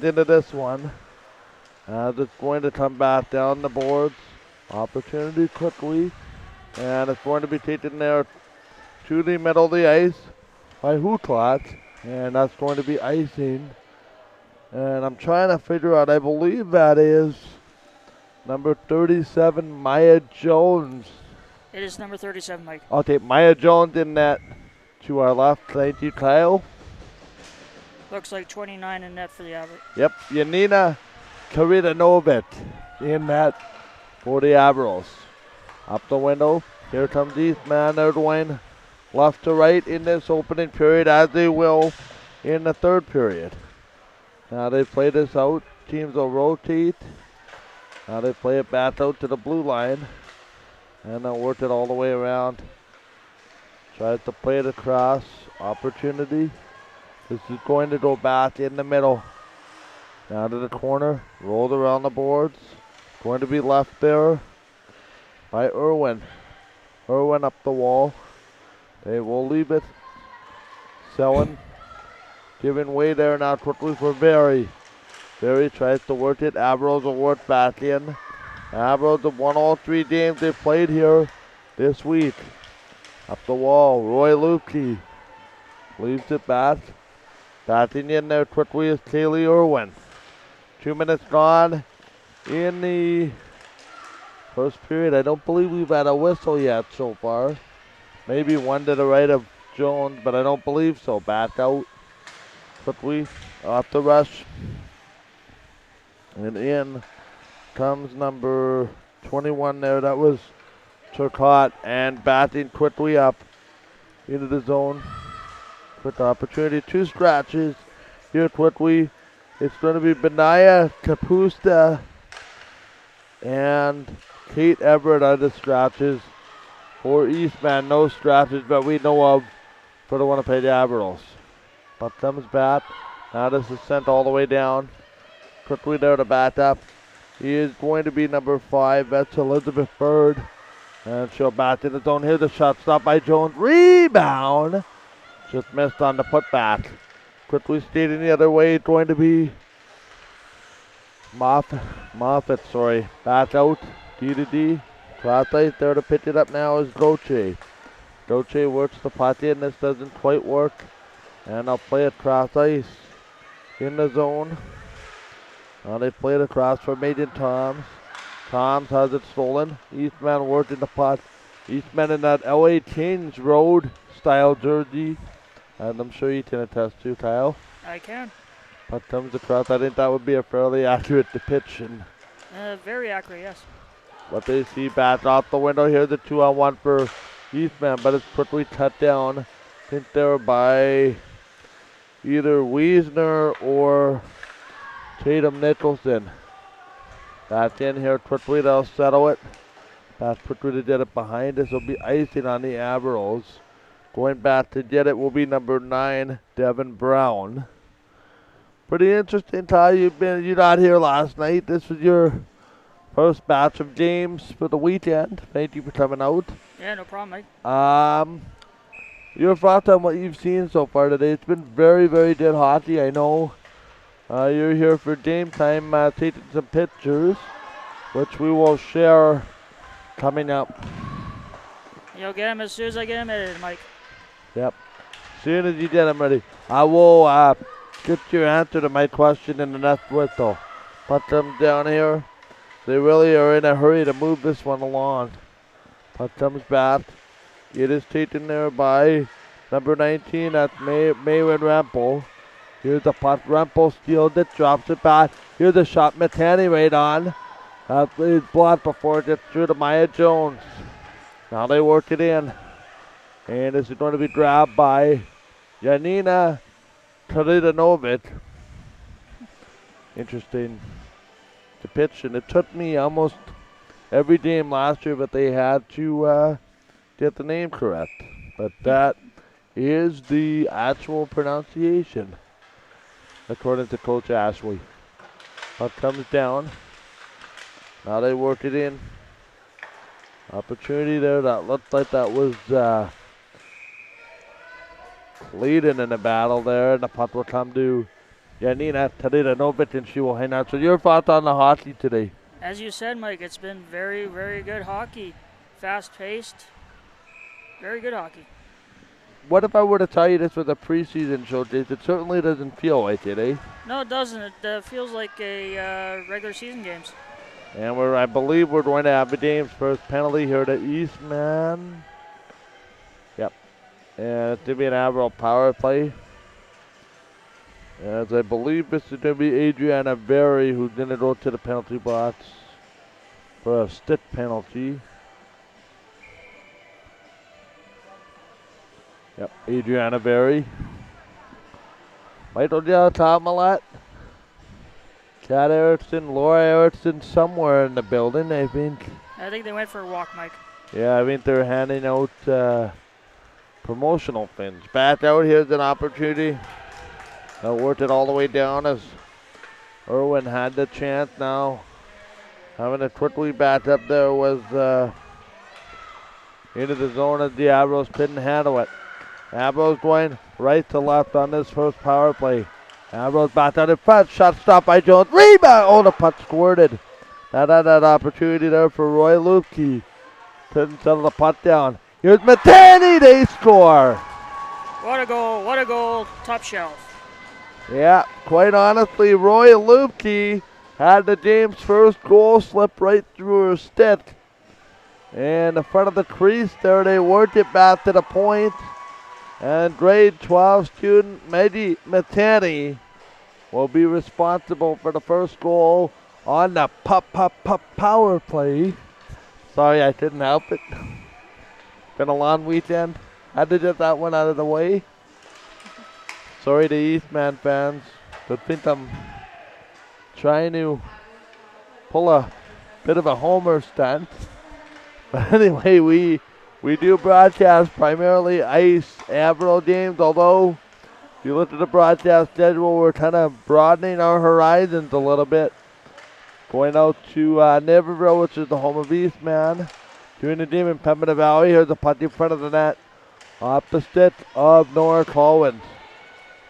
seconds into this one. As it's going to come back down the boards. Opportunity quickly. And it's going to be taken there to the middle of the ice by Hutlot. And that's going to be icing. And I'm trying to figure out, I believe that is number 37, Maya Jones. It is number 37, Mike. Okay, Maya Jones in net to our left. Thank you, Kyle. Looks like 29 in net for the Avros. Yep, Yanina Karidanovic in net for the Avros. Up the window. Here comes Eastman. They're going left to right in this opening period, as they will in the third period. Now they play this out. Teams will rotate. Now they play it back out to the blue line. And they'll work it all the way around. Tries to play it across. Opportunity. This is going to go back in the middle. Down to the corner. Rolled around the boards. Going to be left there by Irwin. Irwin up the wall. They will leave it. Selling. Giving way there now quickly for Berry. Berry tries to work it. Avros will work back in. Avros have won all 3 games they played here this week. Up the wall. Roy Lukey leaves it back. Batting in there quickly is Kaylee Irwin. 2 minutes gone in the first period. I don't believe we've had a whistle yet so far. Maybe one to the right of Jones, but I don't believe so. Back out quickly off the rush. And in comes number 21 there. That was Turcotte, and batting quickly up into the zone. Quick opportunity. 2 scratches here quickly. It's going to be Benaya Kapusta and Kate Everett are the scratches for Eastman. No scratches that we know of for the Winnipeg Avros. But comes back. Now this is sent all the way down. Quickly there to bat up. He is going to be number 5. That's Elizabeth Bird. And she'll bat in the zone. Here's the shot. Stopped by Jones. Rebound. Just missed on the putback. Quickly skating the other way. It's going to be Moffat, sorry. Back out. D to D. Cross ice there to pitch it up now is Goche. Goche works the puck in. This doesn't quite work. And I'll play it cross ice in the zone. Now they play it across for Maiden Toms. Toms has it stolen. Eastman working the puck. Eastman in that LA Kings road style jersey. And I'm sure you can attest to, Kyle. I can. Puck comes across. I think that would be a fairly accurate depiction. Very accurate, yes. But they see back off the window here. The 2-on-1 for Eastman, but it's quickly cut down. I think they're by either Wiesner or Tatum Nicholson. Back in here quickly. They'll settle it. Back quickly to get it behind. This will be icing on the Avros. Going back to get it will be number 9, Devin Brown. Pretty interesting, Ty. You're not here last night. This was your first batch of games for the weekend. Thank you for coming out. Yeah, no problem, Mike. Your thoughts on what you've seen so far today? It's been very, very good hockey. I know you're here for game time, taking some pictures, which we will share coming up. You'll get them as soon as I get them edited, Mike. Yep. As soon as you get them ready. I will get your answer to my question in the next whistle. Put them down here. They really are in a hurry to move this one along. Puck comes back. It is taken there by number 19. That's Maywin Rempel. Here's the puck. Rempel steals it, drops it back. Here's the shot. Matani right on. That is blocked before it gets through to Maya Jones. Now they work it in. And this is going to be grabbed by Janina Karidanovic. Interesting depiction. It took me almost every game last year, but they had to get the name correct. But that is the actual pronunciation, according to Coach Ashley. Puck comes down. Now they work it in. Opportunity there. That looked like that was leading in the battle there, and the puck will come to Janina Tadidanovic, and she will hang out. So your thoughts on the hockey today? As you said, Mike, it's been very, very good hockey. Fast-paced. Very good hockey. What if I were to tell you this was a preseason showcase? It certainly doesn't feel like it, eh? No, it doesn't. It feels like a regular season games. And I believe we're going to have the game's first penalty here to Eastman. Yep. And it's going to be an Avros power play. As I believe this is going to be Adriana Berry who's going to go to the penalty box for a stick penalty. Yep, Adriana Berry. Michael Tamalat. Kat Erickson, Laura Erickson somewhere in the building, I think. I think they went for a walk, Mike. Yeah, I think they're handing out promotional fins. Back out, here's an opportunity. They'll work it all the way down as Irwin had the chance now. Having it quickly back up there was into the zone as the Avros couldn't handle it. Avros going right to left on this first power play. Avros back out in front. Shot stopped by Jones. Rebound! Oh, the puck squirted. That had that opportunity there for Roy Lupke. Couldn't settle the puck down. Here's Matani. They score. What a goal. What a goal. Top shelf. Yeah, quite honestly, Roy Lupke had the game's first goal slip right through her stick. And in front of the crease there, they worked it back to the point. And grade 12 student Maggie Matani will be responsible for the first goal on the power play. Sorry, I couldn't help it. Been a long weekend. Had to get that one out of the way. Sorry to Eastman fans, but think I'm trying to pull a bit of a homer stunt. But anyway, we do broadcast primarily ice Avro games, although if you look at the broadcast schedule, we're kind of broadening our horizons a little bit. Going out to Naperville, which is the home of Eastman. Doing the game in Pembina Valley. Here's a puck in front of the net. Opposite of Nora Collins.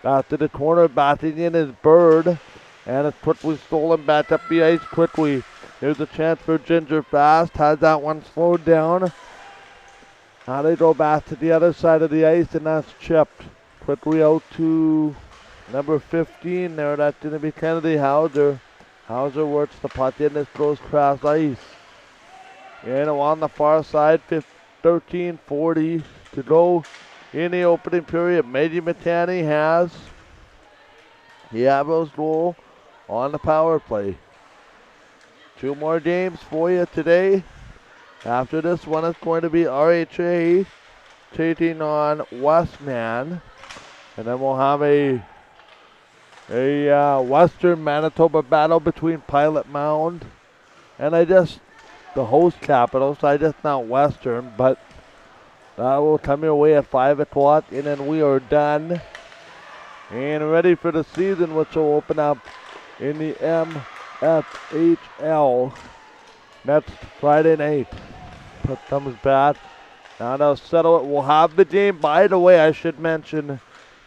Back to the corner, batting in is Bird. And it's quickly stolen back up the ice quickly. Here's a chance for Ginger Fast. Has that one slowed down. Now they go back to the other side of the ice, and that's chipped. Quickly out to number 15 there. That's going to be Kennedy Hauser. Hauser works the puck in. This goes cross ice. And on the far side, 13:40 to go in the opening period. Maggie Matani has the Avros goal on the power play. 2 more games for you today. After this one, it's going to be RHA taking on Westman. And then we'll have a Western Manitoba battle between Pilot Mound and the host Capitals. I just not Western, but that will come your way at 5 o'clock. And then we are done and ready for the season, which will open up in the MFHL next Friday night. Put thumbs back. Now they'll settle it. We'll have the game, by the way, I should mention,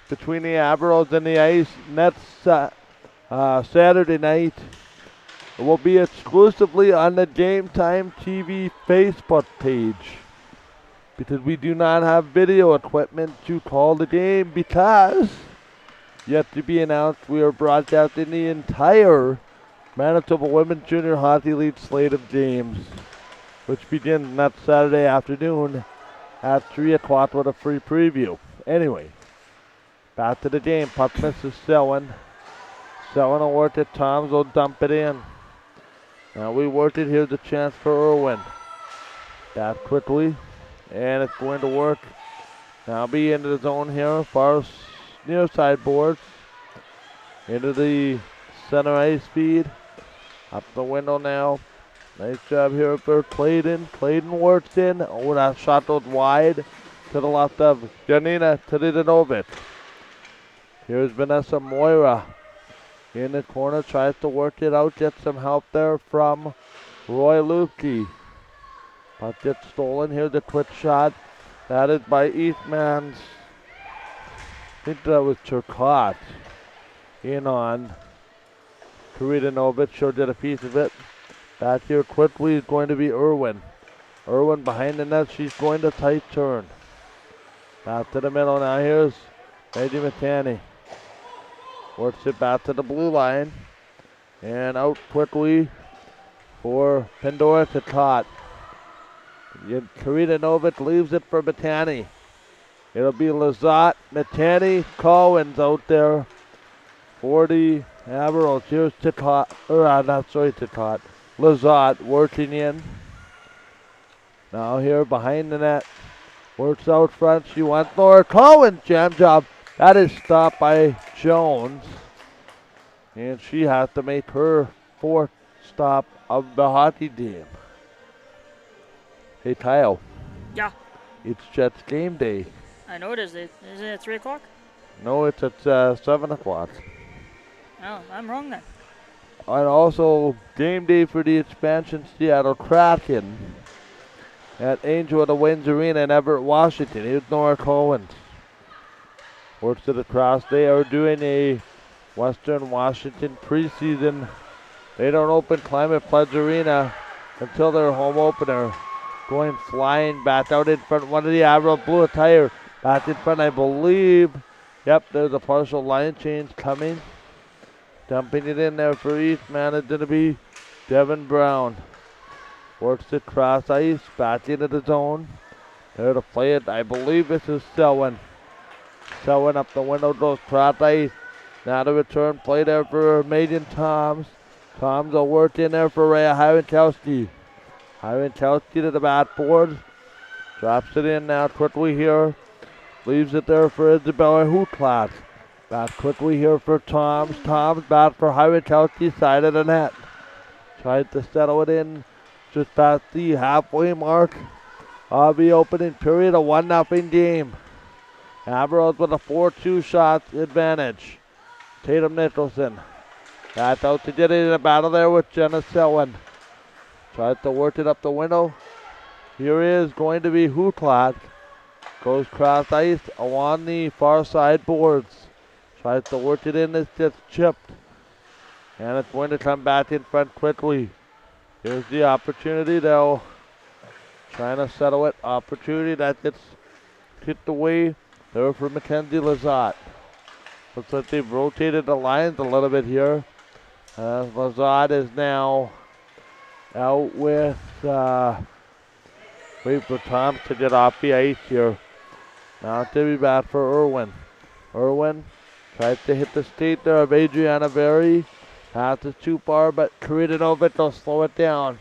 between the Avros and the Ice next Saturday night. It will be exclusively on the Game Time TV Facebook page, because we do not have video equipment to call the game, because yet to be announced we are broadcasting the entire Manitoba Women's Junior Hockey League slate of games, which begins next Saturday afternoon at 3 o'clock with a free preview. Anyway, back to the game. Puck misses Selwyn. Selwyn will work it. Toms will dump it in. Now we worked it. Here's a chance for Irwin. Back quickly. And it's going to work. Now be into the zone here. Far near side boards. Into the center ice feed. Up the window now. Nice job here for Clayton. Clayton works in. Oh, that shot goes wide to the left of Janina Tadidanovic. Here's Vanessa Moira in the corner. Tries to work it out. Gets some help there from Roy Lupke. But gets stolen. Here's a quick shot. That is by Eastman's. I think that was Turcotte. in on Karidanovic. She'll get a piece of it. Back here quickly is going to be Irwin. Irwin behind the net. She's going to tight turn. Back to the middle now. Here's Eddie Matani. Works it back to the blue line. And out quickly for Pandora to Tot. Karidanovic leaves it for Matani. It'll be Lazat, Matani, Collins out there for the Avros. Here's Tatat, Tatat. Lazat working in. Now here behind the net. Works out front. She wants more. Collins, jam job. That is stopped by Jones. And she has to make her fourth stop of the hockey game. Hey, Kyle. Yeah. It's Jets game day. I know it is. Isn't it at 3 o'clock? No, it's at 7 o'clock. Oh, I'm wrong then. And also game day for the expansion Seattle Kraken at Angel of the Winds Arena in Everett, Washington. Here's Nora Collins. Works to the cross. They are doing a Western Washington preseason. They don't open Climate Pledge Arena until their home opener. Going flying back out in front. One of the Avros blew a tire. Back in front, I believe. Yep, there's a partial line change coming. Dumping it in there for Eastman. It's going to be Devin Brown. Works it cross ice. Back into the zone. There to play it. I believe this is Selwyn. Selwyn up the window goes cross ice. Now the return play there for Megan Toms. Toms will work in there for Rhea Hyrankowski. Hyrankowski to the backboard. Drops it in now quickly here. Leaves it there for Isabella Hutlak. Back quickly here for Toms. Toms back for Hyrankowski, side of the net. Tried to settle it in just past the halfway mark of the opening period. A 1-0 game. Avros with a 4-2 shot advantage. Tatum Nicholson. That's out to get it in a battle there with Jenna Selwyn. Tries to work it up the window. Here is going to be Hutlak. Goes cross ice along the far side boards. Tries to work it in. It's just chipped. And it's going to come back in front quickly. Here's the opportunity though. Trying to settle it. Opportunity that gets kicked away. There for Mackenzie Lazat. Looks like they've rotated the lines a little bit here. Lazat is now out with, wait for Tom to get off the ice here. Now to be back for Irwin. Irwin tries to hit the skate there of Adriana Berry. Pass is too far, but Karidanovic will slow it down.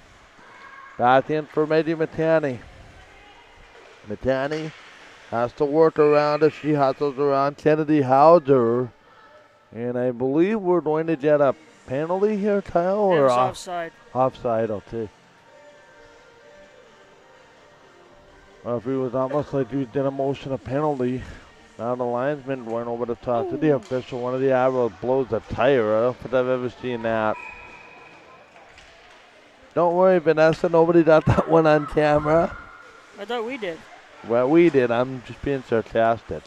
Back in for Megan Matani. Matani has to work around as she hustles around Kennedy Hauser. And I believe we're going to get a penalty here, Kyle? Or It's offside. Offside, okay. Referee was almost like he did a motion of penalty. Now the linesman went over the top to the official. One of the Avros blows a tire. I don't think I've ever seen that. Don't worry, Vanessa. Nobody got that one on camera. I thought we did. Well, we did. I'm just being sarcastic.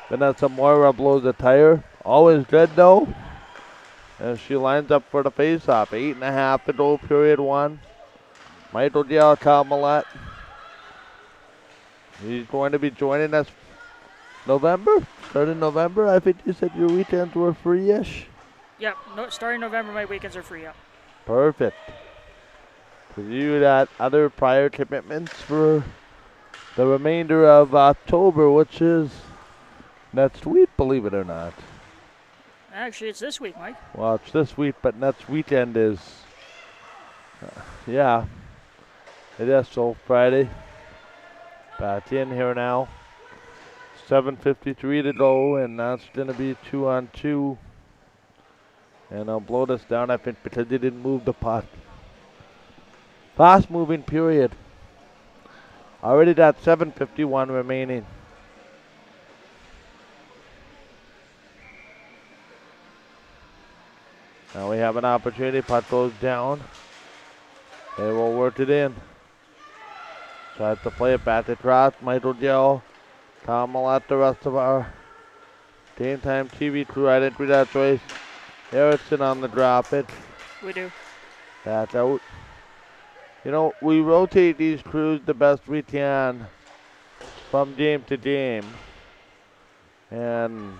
Vanessa Moira blows a tire. Always good, though. And she lines up for the face-off. 8.5 to go, period one. Michael Giacomelette. He's going to be joining us November? Starting November? I think you said your weekends were free-ish. Yep. No, starting November, my weekends are free. Yep. Perfect. Because you got other prior commitments for the remainder of October, which is next week, believe it or not. Actually, it's this week, Mike. Well, it's this week, but next weekend is, yeah, it is. So Friday, back in here now. 7:53 to go, and that's going to be 2-on-2. And I'll blow this down, I think, because they didn't move the puck. Fast moving period. Already got 7:51 remaining. Now we have an opportunity. Puck goes down. They will work it in. Tries to play it back across. Michael Gill. Tom will let the rest of our Game Time TV crew. I didn't do that choice. Erickson on the drop it. We do. That's out. You know, we rotate these crews the best we can from game to game. And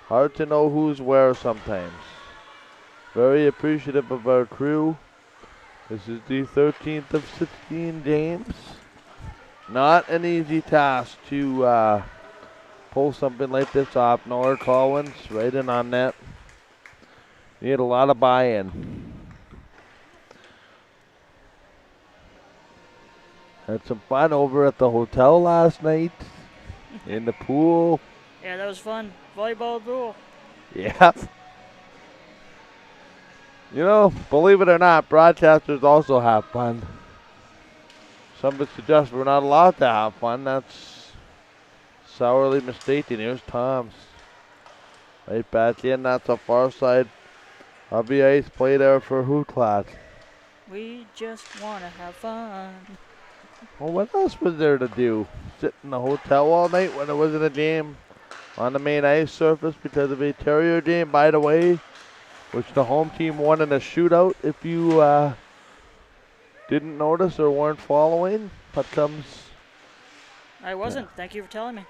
hard to know who's where sometimes. Very appreciative of our crew. This is the 13th of 16 games. Not an easy task to pull something like this off. Nor Collins right in on net. Need a lot of buy-in. Had some fun over at the hotel last night. In the pool. Yeah, that was fun. Volleyball pool. Yeah. You know, believe it or not, broadcasters also have fun. Some would suggest we're not allowed to have fun. That's sourly mistaken. Here's Tom's. Right back in. That's a far side of the ice. Play there for Hooklat. We just want to have fun. Well, what else was there to do? Sit in the hotel all night when there wasn't a game on the main ice surface because of a Terrier game, by the way, which the home team won in a shootout. If you didn't notice or weren't following, but comes. I wasn't. Thank you for telling me.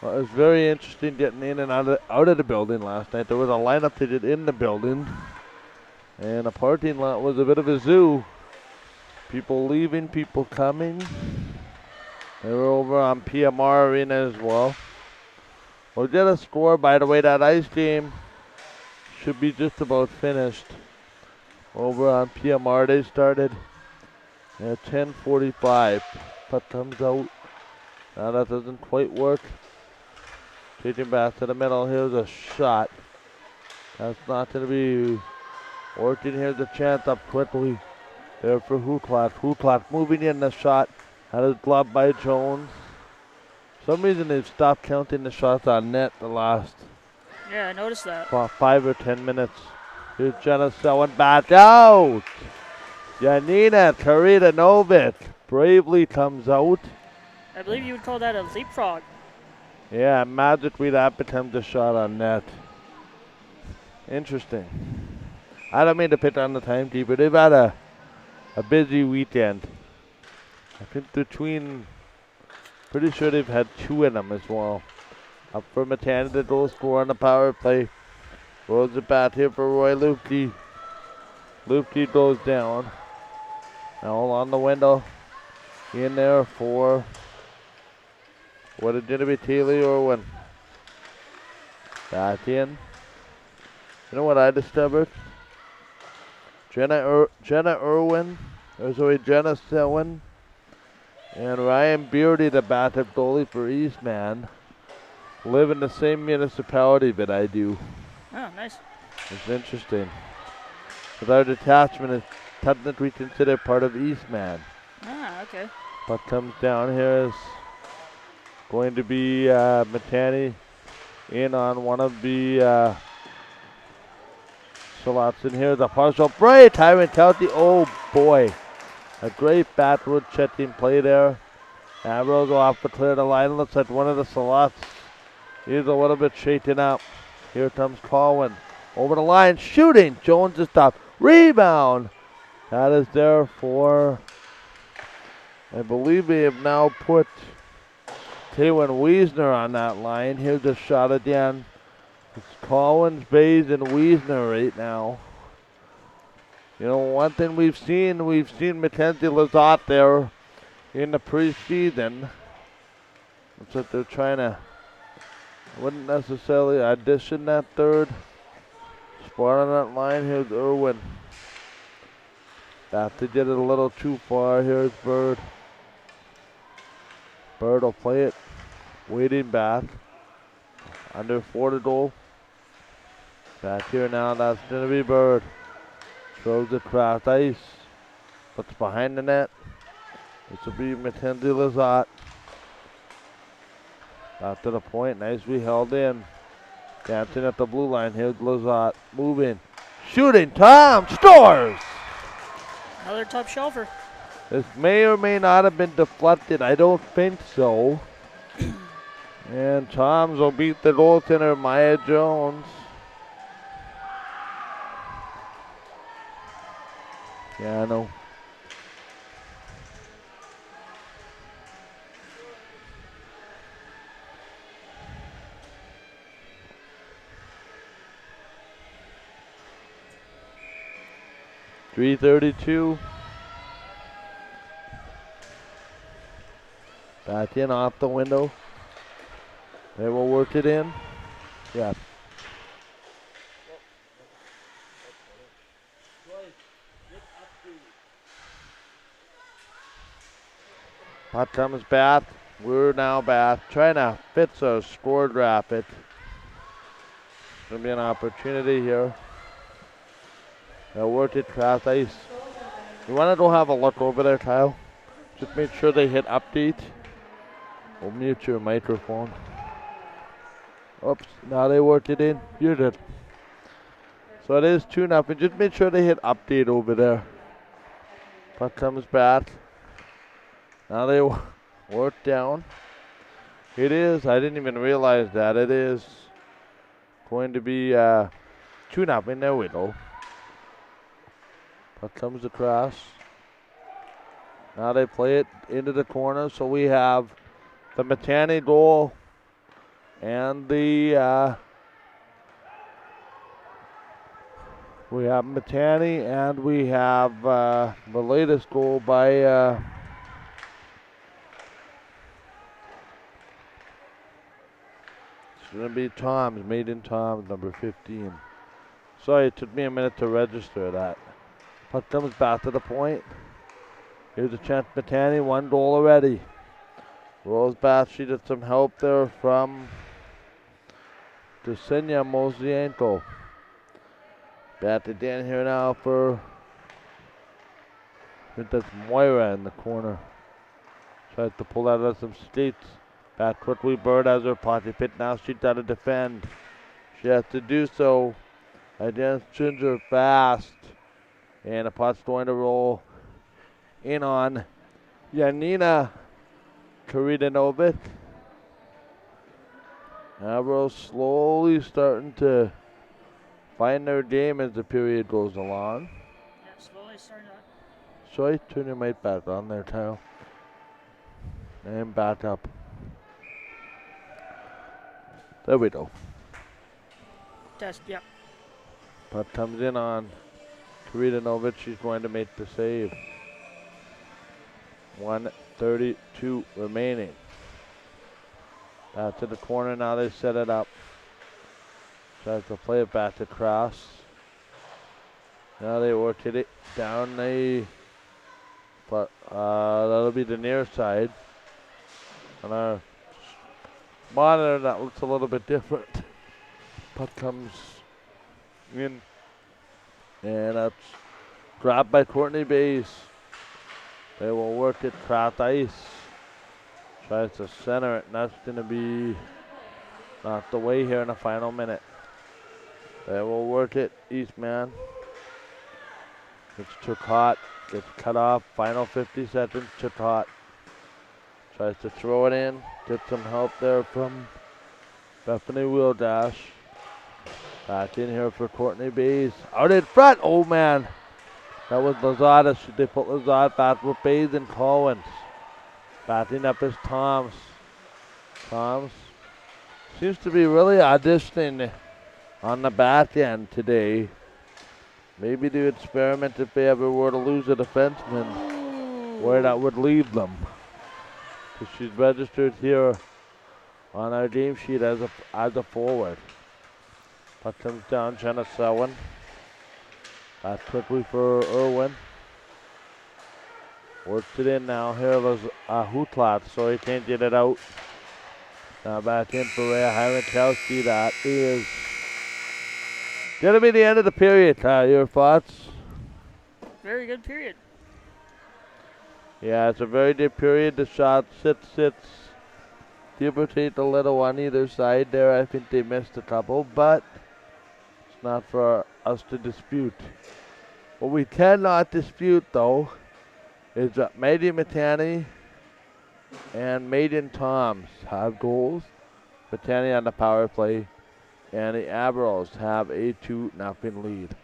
Well, it was very interesting getting in and out of the building last night. There was a lineup they did in the building, and the parking lot was a bit of a zoo. People leaving, people coming. They were over on PMR Arena as well. We'll get a score. By the way, that ice game should be just about finished. Over on PMR, they started at 10:45. Puck comes out. Now that doesn't quite work. Taking back to the middle. Here's a shot. That's not going to be working. Here's a chance up quickly. There for Hooklat. Hooklat moving in the shot. That is gloved by Jones. For some reason they've stopped counting the shots on net the last Yeah, I noticed that. 5 or 10 minutes. Here's Jenna selling back out. Janina Karidanovic bravely comes out. I believe you would call that a leapfrog. Yeah, magically that becomes a shot on net. Interesting. I don't mean to pick on the timekeeper. They've had a busy weekend. I think pretty sure they've had 2 in them as well. Up for Matana, the goal scorer on the power play. Rolls it back here for Roy Lupke. Lupke goes down. Now on the window. In there for, what it did to be Taylor Irwin. Back in. You know what I discovered? Jenna Irwin. Jenna Selwyn. And Ryan Beardy, the backup goalie for Eastman, live in the same municipality that I do. Oh, nice. It's interesting. But our detachment is technically considered part of Eastman. Ah, okay. Puck comes down here is going to be Matani in on one of the slots. And here's a partial break. Tyron Kelty, oh boy. A great backward checking play there. Avros go off to clear the line. Looks like one of the slots is a little bit shaken up. Here comes Colwyn. Over the line, shooting. Jones is stopped. Rebound. That is there for, I believe they have now put Taylor Wiesner on that line. Here's the shot again. It's Collins, Bays, and Wiesner right now. You know, one thing we've seen Mackenzie Lazat there in the preseason. Looks like they're trying to, wouldn't necessarily audition that third spot on that line. Here's Irwin. That they did it a little too far. Here's Bird. Bird will play it. Waiting back. Under 4 to goal. Back here now, that's going to be Bird. Throws it across ice. Puts behind the net. This will be Mackenzie Lazat. Back to the point, nicely held in. Dancing at the blue line, here's Lazat. Moving. Shooting, Tom scores! Another top shelfer. This may or may not have been deflected. I don't think so. And Toms will beat the goaltender, Maya Jones. Yeah, I know. .332. Back in off the window. They will work it in. Yeah. Puck comes back. We're now back. Trying to fit a score drop it. Gonna be an opportunity here. They'll work it cross ice. You want to go have a look over there, Kyle? Just make sure they hit update. We'll mute your microphone. Oops, now they worked it in. You did. So it is 2-0. Just make sure they hit update over there. Puck comes back. Now they work down. It is. I didn't even realize that. It is going to be 2-0. There we go. Puck comes across. Now they play it into the corner. So we have the Matani goal and the we have Matani and we have the latest goal by it's going to be Tom's, Maiden Tom's, number 15. Sorry, it took me a minute to register that. Puck comes back to the point. Here's a chance, Matani, 1 goal already. Rolls back, she did some help there from Ksenia Mosienko. Batted in here now for, I think that's Moira in the corner. Tries to pull out of some skates. Back quickly, Bird has her pocket pit. Now she's got to defend. She has to do so against Ginger fast. And the puck's going to roll in on Janina Karidanovic. Avros slowly starting to find their game as the period goes along. Yeah, slowly starting to. Sorry, turn your mic back on there, Kyle. And back up. There we go. Test, yep. Puck comes in on Karidanovic. She's going to make the save. 1:32 remaining. Back to the corner now. They set it up. Tries to play it back across. Now they work it down the. But that'll be the near side. On our monitor, that looks a little bit different. Puck comes in, and that's grabbed by Courtney Bays. They will work it cross ice. Tries to center it, and that's going to be not the way here in the final minute. They will work it, Eastman. It's Chukot, gets cut off, final 50 seconds, Chukot. Tries to throw it in, get some help there from Bethany Wildash. Back in here for Courtney Bays. Out in front, oh man. That was Lazada. They put Lazada back with Bays and Collins. Batting up is Toms. Toms seems to be really auditioning on the back end today. Maybe to experiment if they ever were to lose a defenseman, where that would leave them. Because she's registered here on our game sheet as a forward. Puck comes down, Jenna Selwyn. Back quickly for Irwin. Works it in now. Here was Hutlat, so he can't get it out. Now back in for Rhea Hyrankowski. That is going to be the end of the period. Your thoughts? Very good period. Yeah, it's a very good period. The shot sits. Give or take a little on either side there. I think they missed a couple, but it's not for us to dispute. What we cannot dispute, though, is that Maiden Matani and Maiden Toms have goals. Matani on the power play, and the Avros have a 2-0 lead.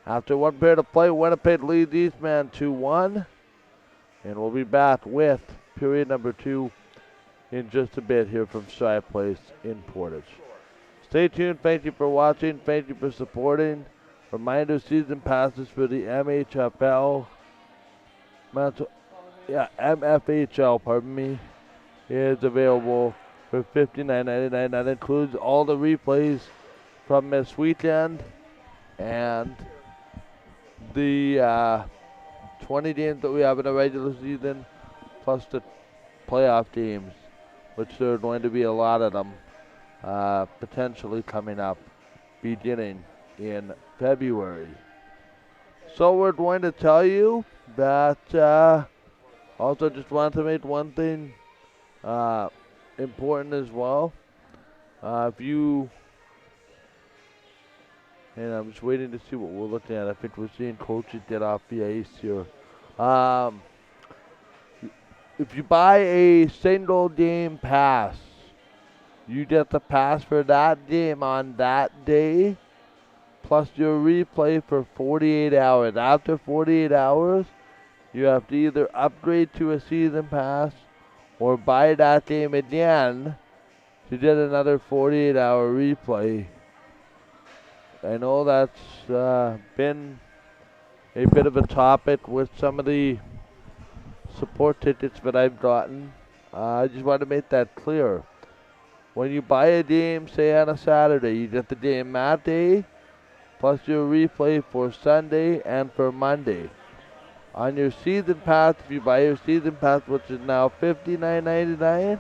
After 1 period of play, Winnipeg leads Eastman 2-1. And we'll be back with period number 2 in just a bit here from Strive Place in Portage. Stay tuned. Thank you for watching. Thank you for supporting. Reminder, season passes for the MFHL, pardon me, is available for $59.99. That includes all the replays from this weekend and the 20 games that we have in the regular season, plus the playoff games, which there are going to be a lot of them potentially coming up beginning in February. So we're going to tell you that also just want to make one thing important as well. If you, and I'm just waiting to see what we're looking at. I think we're seeing coaches get off the ice here. If you buy a single game pass, you get the pass for that game on that day, plus your replay for 48 hours. After 48 hours, you have to either upgrade to a season pass or buy that game again to get another 48-hour replay. I know that's been a bit of a topic with some of the support tickets that I've gotten. I just want to make that clear. When you buy a game, say on a Saturday, you get the game that day, plus your replay for Sunday and for Monday. On your season pass, if you buy your season pass, which is now $59.99,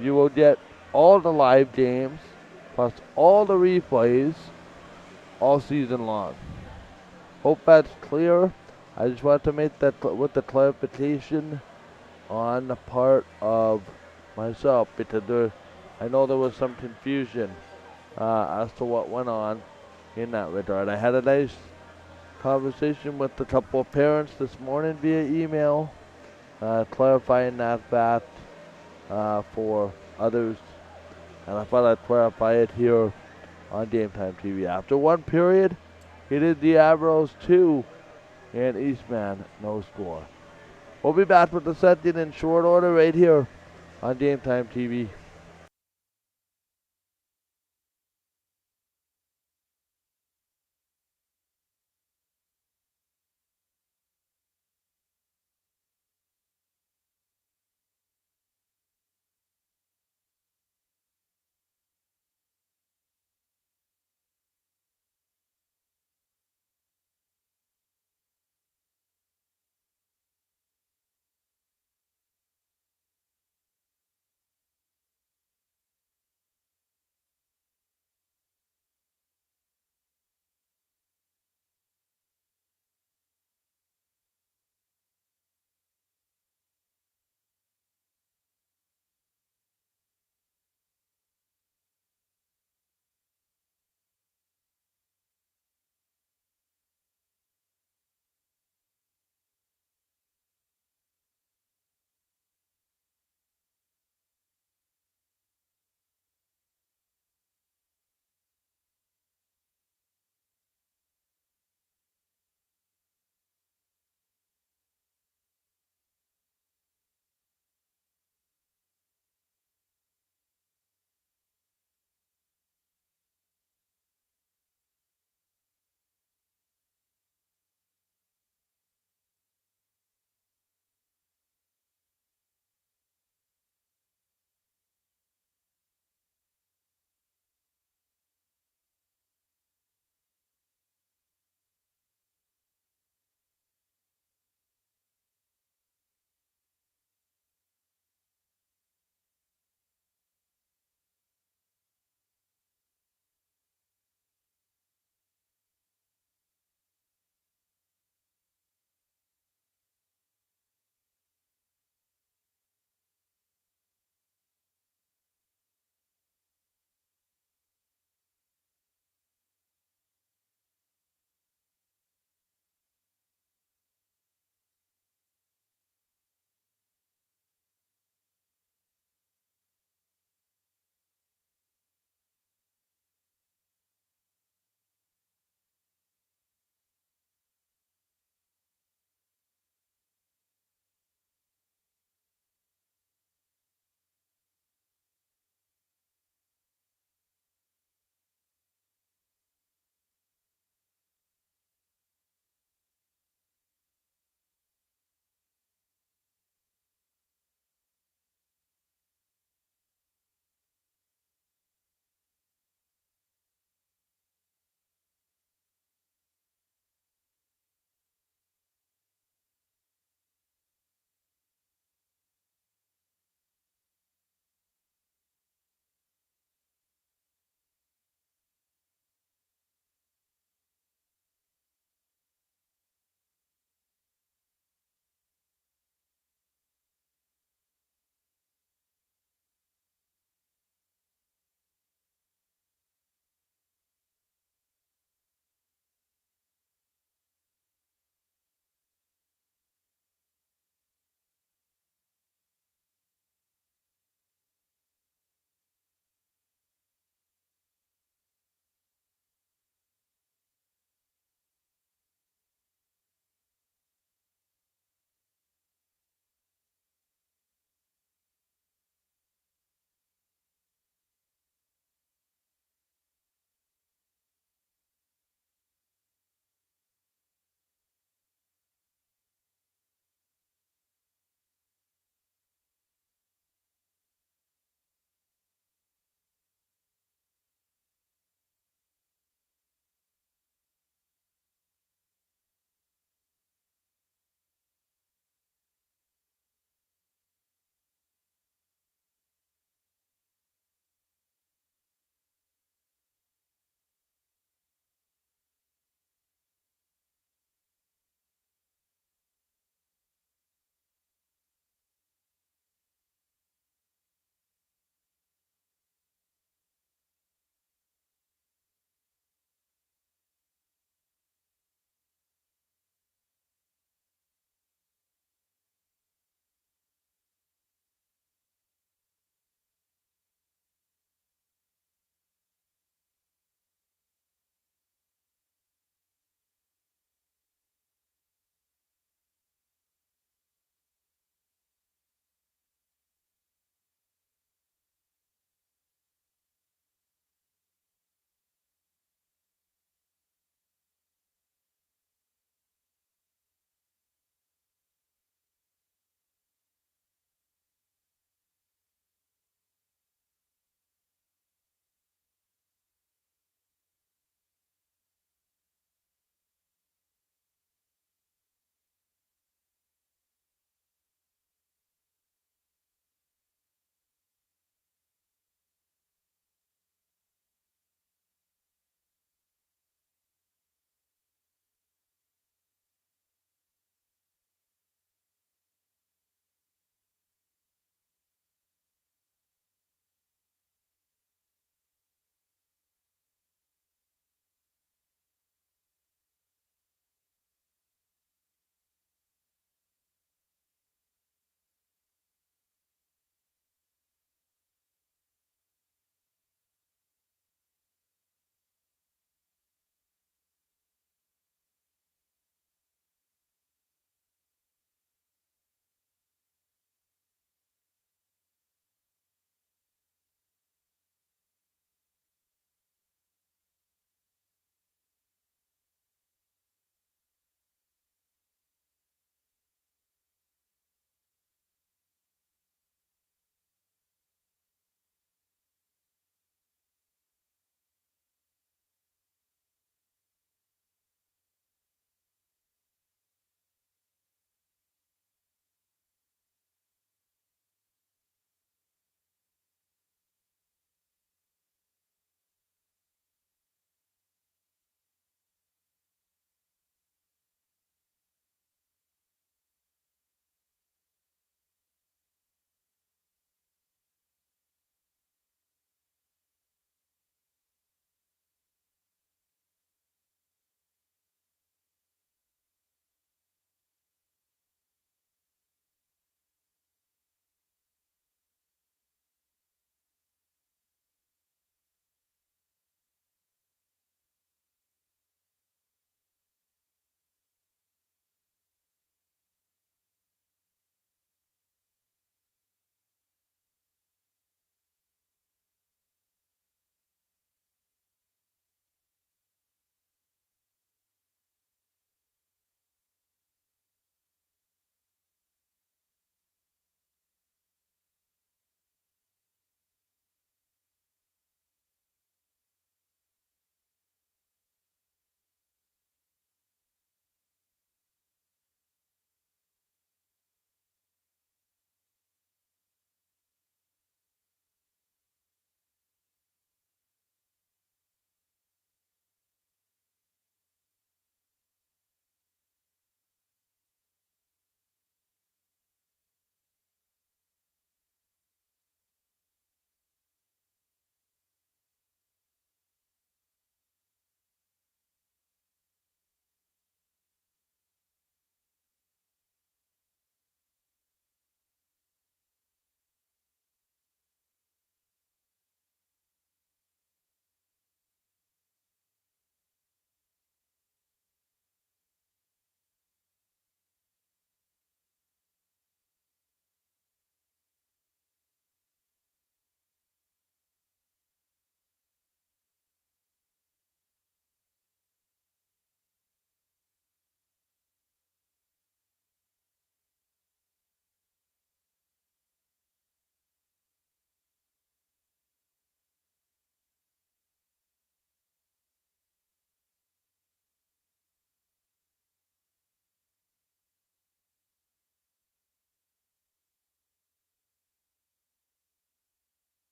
you will get all the live games, plus all the replays, all season long. Hope that's clear. I just want to make that with the clarification on the part of myself, because I know there was some confusion as to what went on in that regard. I had a nice conversation with a couple of parents this morning via email, clarifying that fact for others, and I thought I'd clarify it here on Game Time TV. After 1 period, it is the Avros 2 and Eastman no score. We'll be back with the second in short order right here on Game Time TV.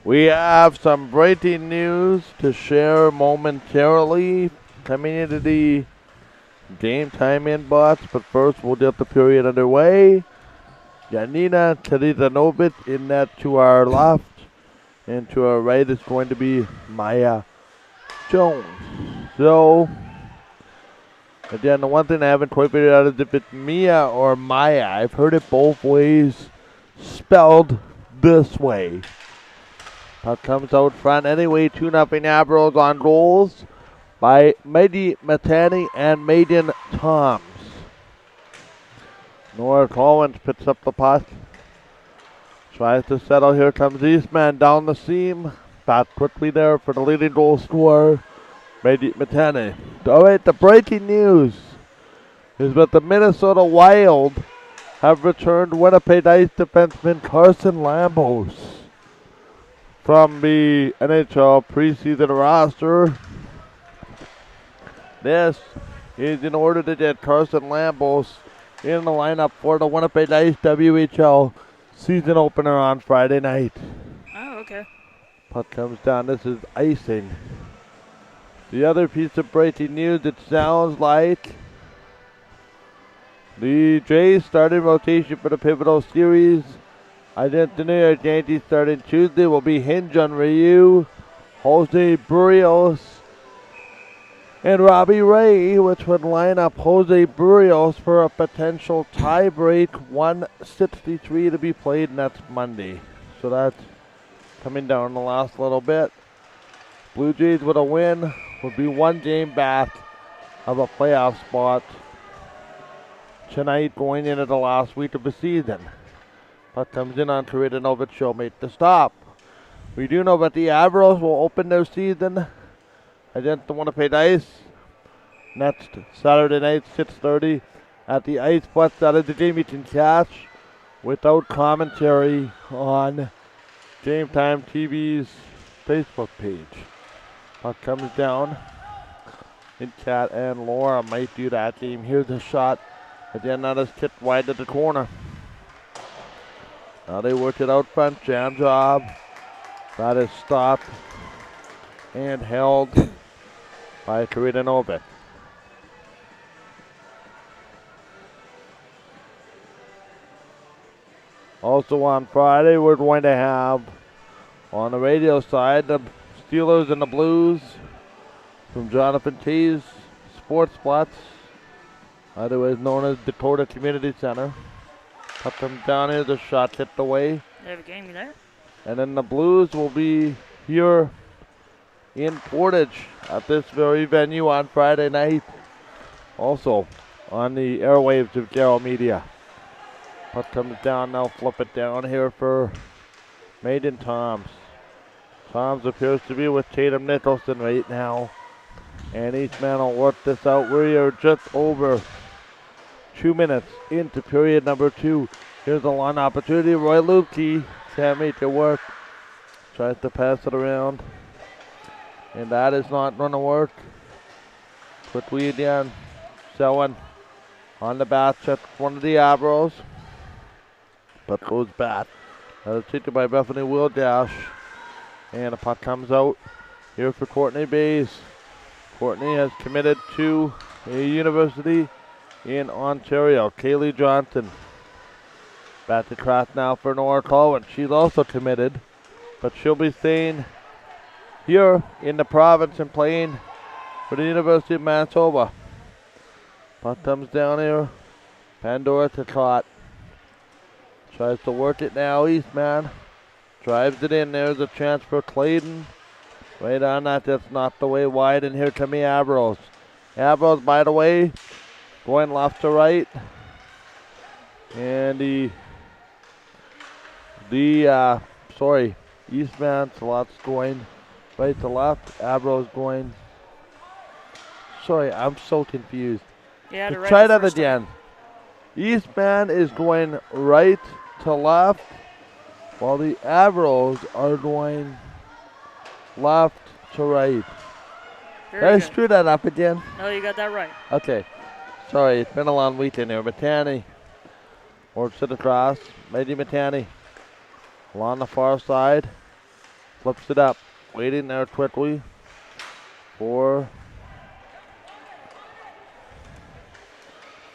We have some breaking news to share momentarily coming into the game time inbox, but first we'll get the period underway. Janina Teritanovic in net to our left, and to our right is going to be Maya Jones. So, again, the one thing I haven't quite figured out is if it's Mia or Maya. I've heard it both ways spelled this way. Puck comes out front anyway, 2-0 Avros on goals by Mehdi Matani and Maiden Toms. Nora Collins picks up the puck. Tries to settle. Here comes Eastman down the seam. Back quickly there for the leading goal scorer, Mehdi Matani. All right, the breaking news is that the Minnesota Wild have returned Winnipeg Ice defenseman Carson Lambos from the NHL preseason roster. This is in order to get Carson Lambos in the lineup for the Winnipeg Ice WHL season opener on Friday night. Oh, okay. Puck comes down. This is icing. The other piece of breaking news, it sounds like the Jays starting rotation for the pivotal series against the New York Yankees starting Tuesday will be Hinge on Ryu, Jose Burrios, and Robbie Ray, which would line up Jose Burrios for a potential tie-break 163 to be played next Monday. So that's coming down the last little bit. Blue Jays with a win would be one game back of a playoff spot tonight going into the last week of the season. Puck comes in on Karidanovic, she'll make the stop. We do know that the Avros will open their season against the Winnipeg Ice next Saturday night, 6:30 at the Ice. But that is the game you can catch without commentary on Game Time TV's Facebook page. Puck comes down. And Kat and Laura might do that game. Here's a shot. Again, that is tipped wide to the corner. Now they work it out front. Jam job. That is stopped and held by Karidanovic. Also on Friday, we're going to have on the radio side the Steelers and the Blues from Jonathan T's Sports Spots, otherwise known as Dakota Community Center. Puck comes down here, the shot tipped away. They have a game there? And then the Blues will be here in Portage at this very venue on Friday night. Also on the airwaves of Darrow Media. Puck comes down, now flip it down here for Maiden Toms. Toms appears to be with Tatum Nicholson right now. And Eastman will work this out. We are just over 2 minutes into period number 2. Here's a long opportunity. Roy Lukey can't make it work. Tries to pass it around. And that is not going to work. Quickly again. Selwyn on the bat check one of the Avros. But goes back. That is taken by Bethany Wildash. And the puck comes out here for Courtney Bays. Courtney has committed to a university in Ontario. Kaylee Johnson. Back to cross now for Nora Colwyn. She's also committed, but she'll be staying here in the province and playing for the University of Manitoba. Puck comes down here. Pandora to caught. Tries to work it now. Eastman drives it in. There's a chance for Clayton. Right on that. That's not the way wide. And here come the Avros. Avros, by the way, going left to right. And Eastman, Salot's going right to left. Avros going. Sorry, I'm so confused. Yeah, Let's try that again. Eastman is going right to left, while the Avros are going left to right. Did I screw that up again? No, you got that right. Okay. Sorry, it's been a long weekend here. Matani works it across. Lady Matani along the far side. Flips it up. Waiting there quickly for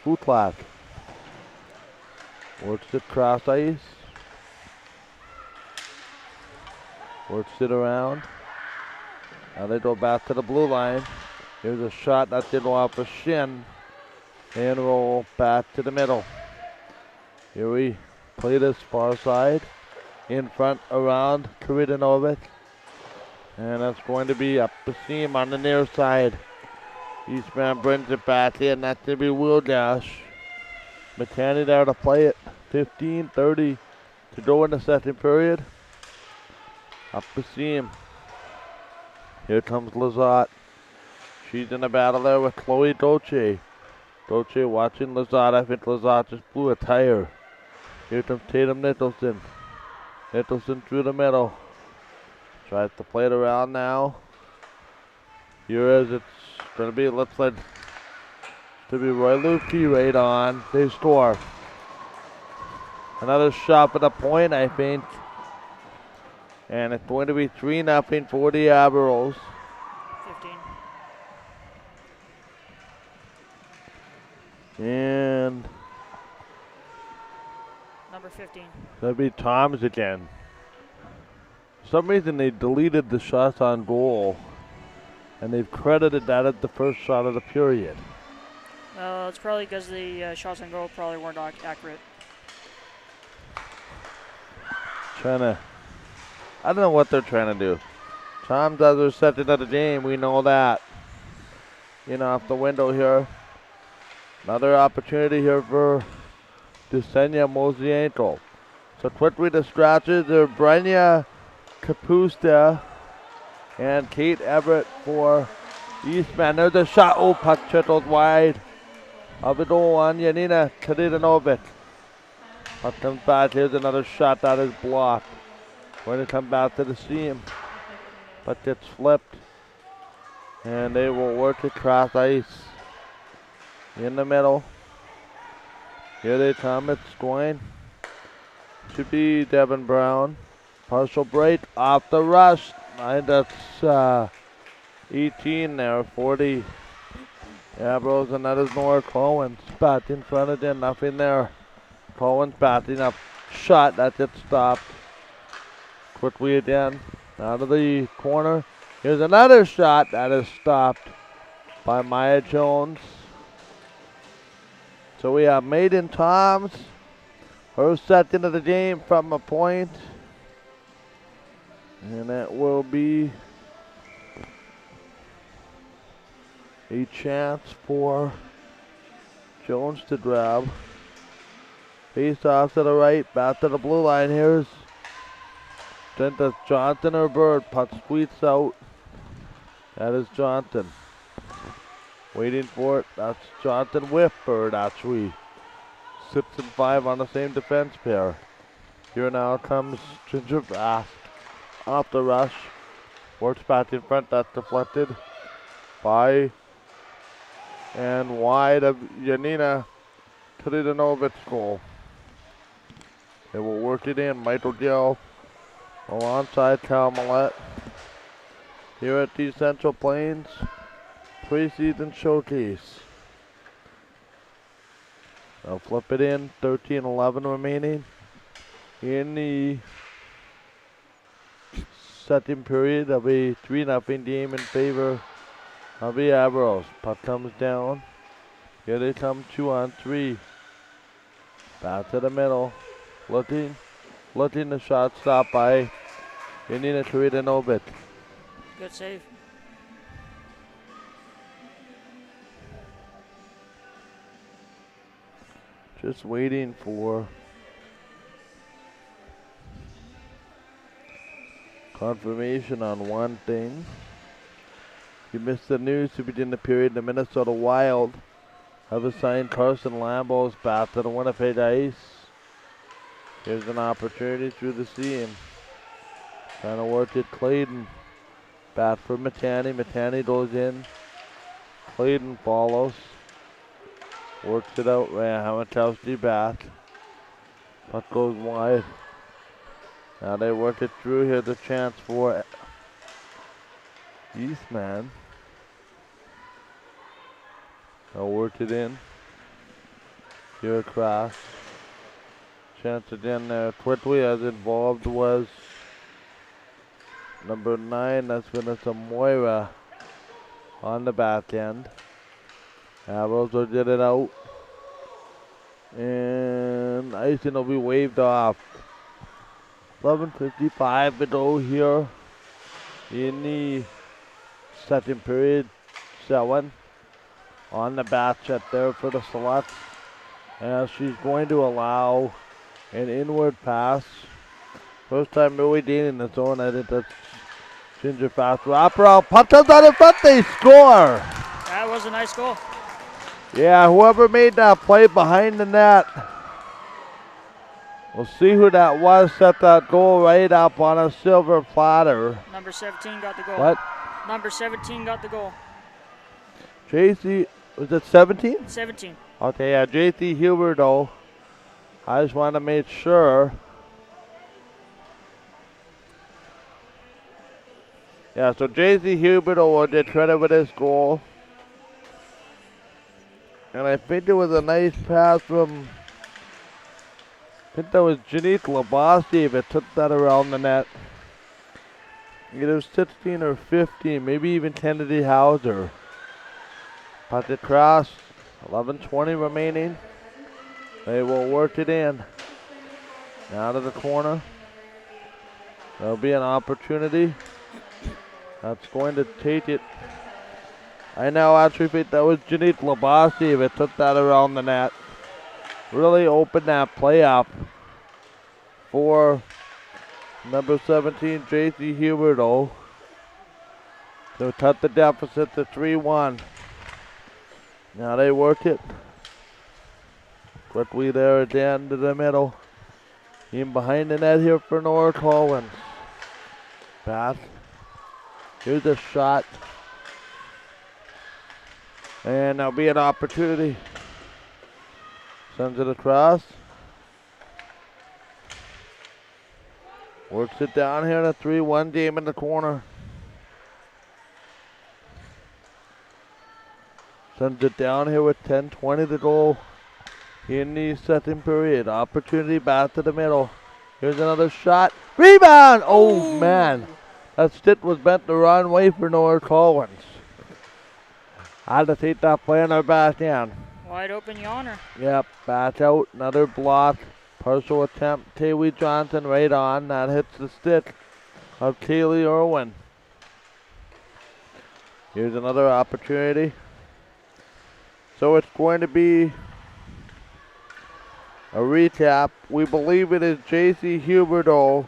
Futlak. Works it cross ice. Works it around. Now they go back to the blue line. Here's a shot that did go off a shin. And roll back to the middle. Here we play this far side. In front around Karidanovic. And that's going to be up the seam on the near side. Eastman brings it back in. That's going to be Will Dash. Matani there to play it. 15:30 to go in the second period. Up the seam. Here comes Lazat. She's in a battle there with Chloe Dolce. Dolce watching Lazat. I think Lazat just blew a tire. Here comes Tatum Nicholson. Nicholson through the middle. Tries to play it around now. Here is it's going to be, looks like to be Roy Lukey right on. They score. Another shot at the point, I think. And it's going to be 3-0 for the Avros. 15. And Number 15. that'll be Toms again. For some reason they deleted the shots on goal. And they've credited that as the first shot of the period. It's probably because the shots on goal probably weren't accurate. I don't know what they're trying to do. Tom does are second of the game, we know that. Off the window here. Another opportunity here for Ksenia Mosienko. So quickly the scratches are Brenya Kapusta and Kate Everett for Eastman. There's a shot. Oh, puck chittled wide of the goal on Janina Karidanovic. Puck comes back. Here's another shot that is blocked. Going to come back to the seam. But gets flipped. And they will work it cross ice. In the middle. Here they come. It's going to be Devin Brown. Partial break off the rush. And that's 18 there. 40. Avros and that is Nora Cohen. Spat in front of them. Nothing there. Cohen batting up. Shot that gets stopped. Quickly again. Out of the corner. Here's another shot that is stopped by Maya Jones. So we have Maiden Toms. Her second of the game from a point. And that will be a chance for Jones to grab. Face off to the right, back to the blue line. Here's sent to Johnson or Bird. Puck squeaks out. That is Johnson. Waiting for it. That's Johnson with Bird, actually. 6 and 5 on the same defense pair. Here now comes Ginger Bass. Off the rush. Works back in front. That's deflected by and wide of Janina Karidanovic goal. They will work it in. Michael Gill alongside Cal Millette. Here at the Central Plains Preseason Showcase. They'll flip it in. 13-11 remaining in the second period of a 3-0 game in favor of the Avros. Puck comes down. Here they come 2-on-3. Back to the middle. Looking the shot stopped by Janina Karidanovic. Good save. Just waiting for confirmation on one thing. You missed the news to begin the period. The Minnesota Wild have assigned Carson Lambos back to the Winnipeg Ice. Here's an opportunity through the seam. Trying to work it. Clayton. Bat for Matani. Matani goes in. Clayton follows. Works it out. Hamakowski back. Puck goes wide. Now they work it through here. The chance for Eastman. They'll work it in. Here across. Chance again there. Quickly as involved was number 9. That's Vanessa Moira on the back end. Avros will get it out. And icing will be waved off. 11:55 to go here in the second period. 7 on the back set there for the select. And she's going to allow an inward pass. First time Millie Dean in the zone. I think that's Ginger fast. Wraparound puck comes out in front. They score. That was a nice goal. Yeah, whoever made that play behind the net. We'll see who that was. Set that goal right up on a silver platter. Number 17 got the goal. What? Number 17 got the goal. JC, was it 17? 17. Okay, yeah, JC Huberto. I just want to make sure. Yeah, so JC Huberto will get credit with his goal. And I think it was a nice pass from, I think that was Janique Labasi that took that around the net. Either 16 or 15, maybe even Kennedy Hauser. Puck across, 11:20 remaining. They will work it in. Out of the corner. There'll be an opportunity. That's going to take it. I now actually think that was Janique Labasi that took that around the net. Really opened that play up for number 17, JC Huberto. To cut the deficit to 3-1. Now they work it. Quickly there at the end of the middle. In behind the net here for Nora Collins. Pass. Here's a shot. And there'll be an opportunity. Sends it across. Works it down here in a 3-1 game in the corner. Sends it down here with 10:20 to go in the second period. Opportunity back to the middle. Here's another shot. Rebound! Oh, man. That stick was bent the wrong way for Nora Collins. Had to take that play on our back end. Wide open yawner. Yep, back out. Another block. Partial attempt. Taylor Johnson right on. That hits the stick of Kaylee Irwin. Here's another opportunity. So it's going to be a recap. We believe it is JC Huberto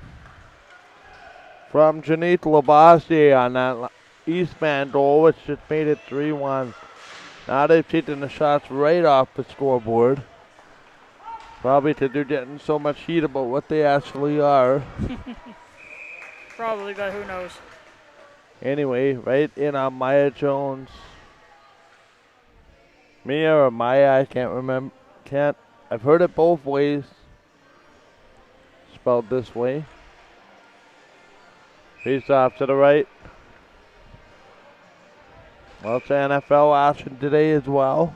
from Janique Labasi on that Eastman goal, which just made it 3-1. Now they've taken the shots right off the scoreboard. Probably because they're getting so much heat about what they actually are. Probably, but who knows. Anyway, right in on Maya Jones. Mia or Maya, I can't remember. I've heard it both ways. Spelled this way. Face off to the right. Well, it's NFL action today as well.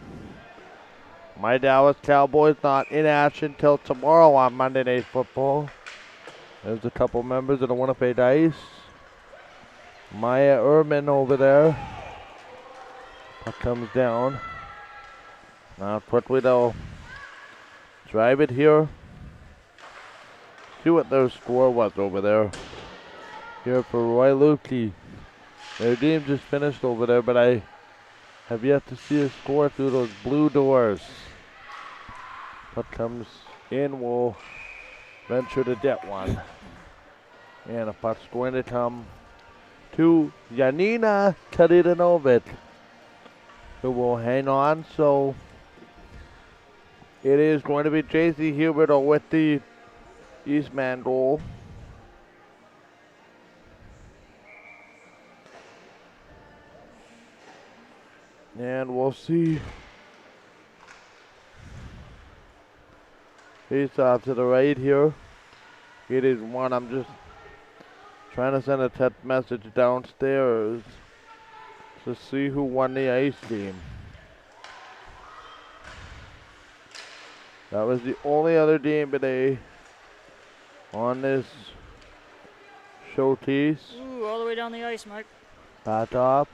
My Dallas Cowboys not in action till tomorrow on Monday Night Football. There's a couple members of the Winnipeg Ice. Maya Ehrman over there. Puck comes down. Now quickly they'll drive it here. See what their score was over there. Here for Roy Lukey. Their game just finished over there, but I have yet to see a score through those blue doors. Puck comes in, will venture to get one. And a puck's going to come to Janina Karidanovic, who will hang on. So it is going to be JC Huberto with the Eastman goal. And we'll see. Face off to the right here. It is 1. I'm just trying to send a text message downstairs to see who won the ice game. That was the only other game today on this showcase. Ooh, all the way down the ice, Mike. Back up.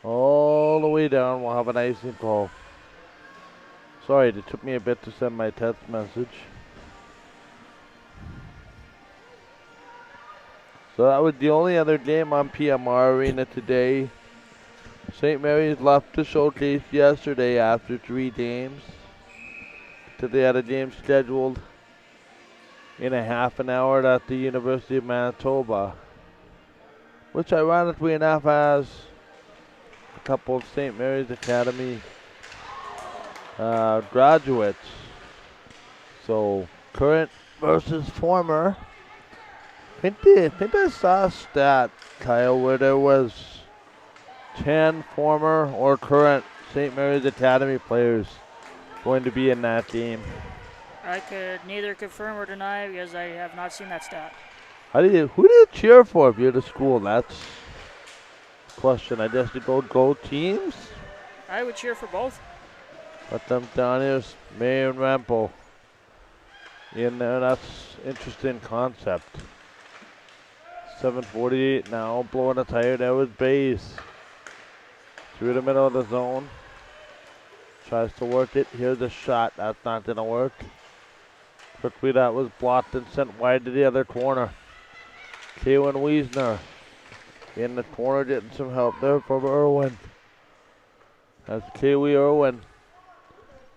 All the way down. We'll have an icing call. Sorry, it took me a bit to send my text message. So that was the only other game on PMR Arena today. St. Mary's left the showcase yesterday after 3 games. They had a game scheduled in a half an hour at the University of Manitoba, which ironically enough has a couple of St. Mary's Academy graduates. So current versus former. I think I saw a stat, Kyle, where there was 10 former or current St. Mary's Academy players going to be in that game. I could neither confirm or deny because I have not seen that stat. Who do you cheer for if you're the school? That's the question. I guess you go teams. I would cheer for both. But them down here's Mayor and Rampo in there. That's interesting concept. 7:48 now, blowing a tire there with Bays. Through the middle of the zone. Tries to work it. Here's a shot. That's not going to work. Quickly that was blocked and sent wide to the other corner. Kaylin Wiesner in the corner getting some help there from Irwin. That's Kaylee Irwin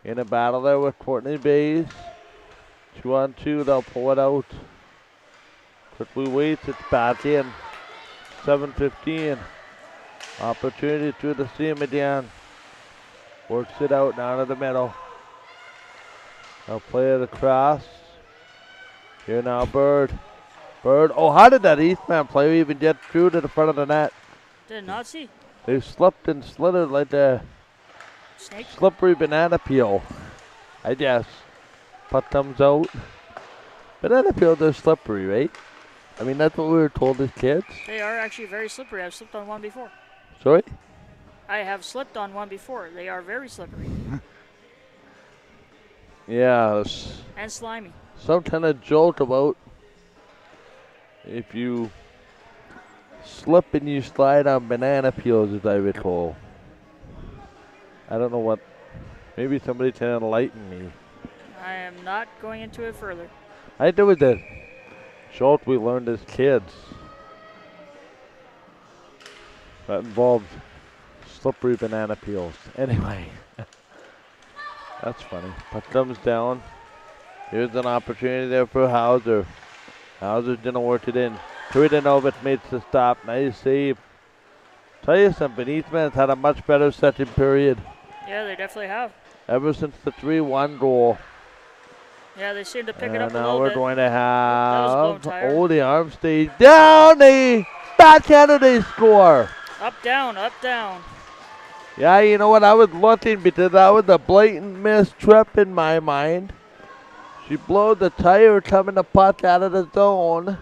in a battle there with Courtney Bays. 2-on-2, they'll pull it out. Quickly waits, it's back in. 7:15. Opportunity through the seam again. Works it out down to the middle. They'll play it across. Here now, Bird. Oh, how did that Eastman player even get through to the front of the net? Did not see. They slipped and slithered like a Snake. slippery banana peel, I guess. Putt thumbs out. Banana peels are slippery, right? I mean, that's what we were told as kids. They are actually very slippery. I've slipped on one before. Sorry? I have slipped on one before. They are very slippery. Yeah. And slimy. Some kind of joke about if you slip and you slide on banana peels, as I recall. I don't know what. Maybe somebody can enlighten me. I am not going into it further. I do with the joke we learned as kids. That involved slippery banana peels. Anyway, that's funny. Puck comes down. Here's an opportunity there for Hauser. Hauser didn't work it in. Kuridanovich makes the stop. Nice save. Tell you something, Eastman's had a much better second period. Yeah, they definitely have. Ever since the 3-1 goal. Yeah, they seem to pick it up a little bit. Now we're going to That was a blown have, tire. the arm stays down. They backhanded, they score. Up, down, up, down. Yeah, you know what? I was looking because that was a blatant miss trip in my mind. She blew the tire coming the puck out of the zone.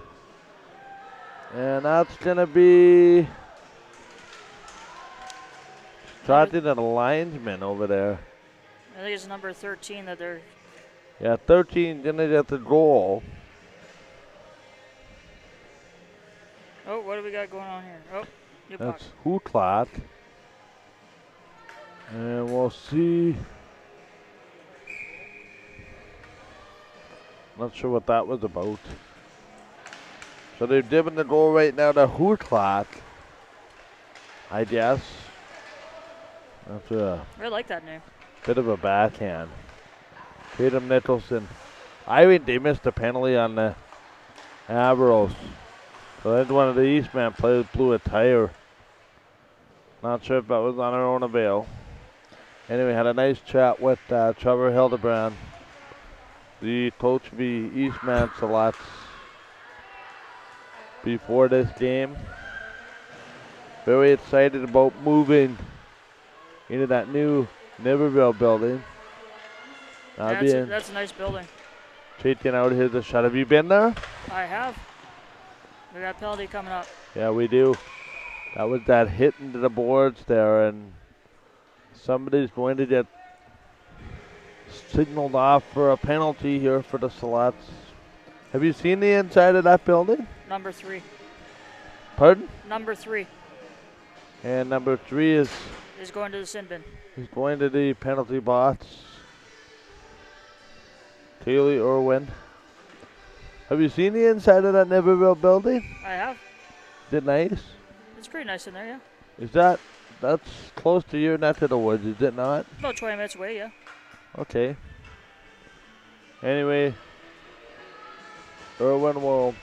And that's going to be starting an linesman over there. I think it's number 13 that they're... Yeah, 13 going to get the goal. Oh, what do we got going on here? Oh, new puck. That's Huklot. And we'll see. Not sure what that was about. So they're giving the goal right now to Huklot, I guess. That's a I like that name. bit of a backhand. Tatum Nicholson. I think they missed a penalty on the Avros. So then one of the Eastman players blew a tire. Not sure if that was on her own avail. Anyway, had a nice chat with Trevor Hildebrand, the coach of the Eastman Selects, before this game. Very excited about moving into that new Niverville building. That's a nice building. Taking out here the shot. Have you been there? I have. We got a penalty coming up. Yeah, we do. That was that hit into the boards there, and somebody's going to get signaled off for a penalty here for the Sluts. Have you seen the inside of that building? Number 3. Pardon? Number 3 And number 3 is going to the sin bin. he's going to the penalty box. Kaylee Irwin. Have you seen the inside of that Neverville building? I have. Is it nice? It's pretty nice in there, yeah. Is that's close to your neck of the woods, is it not? About 20 minutes away, yeah. Okay. Anyway, Irwin will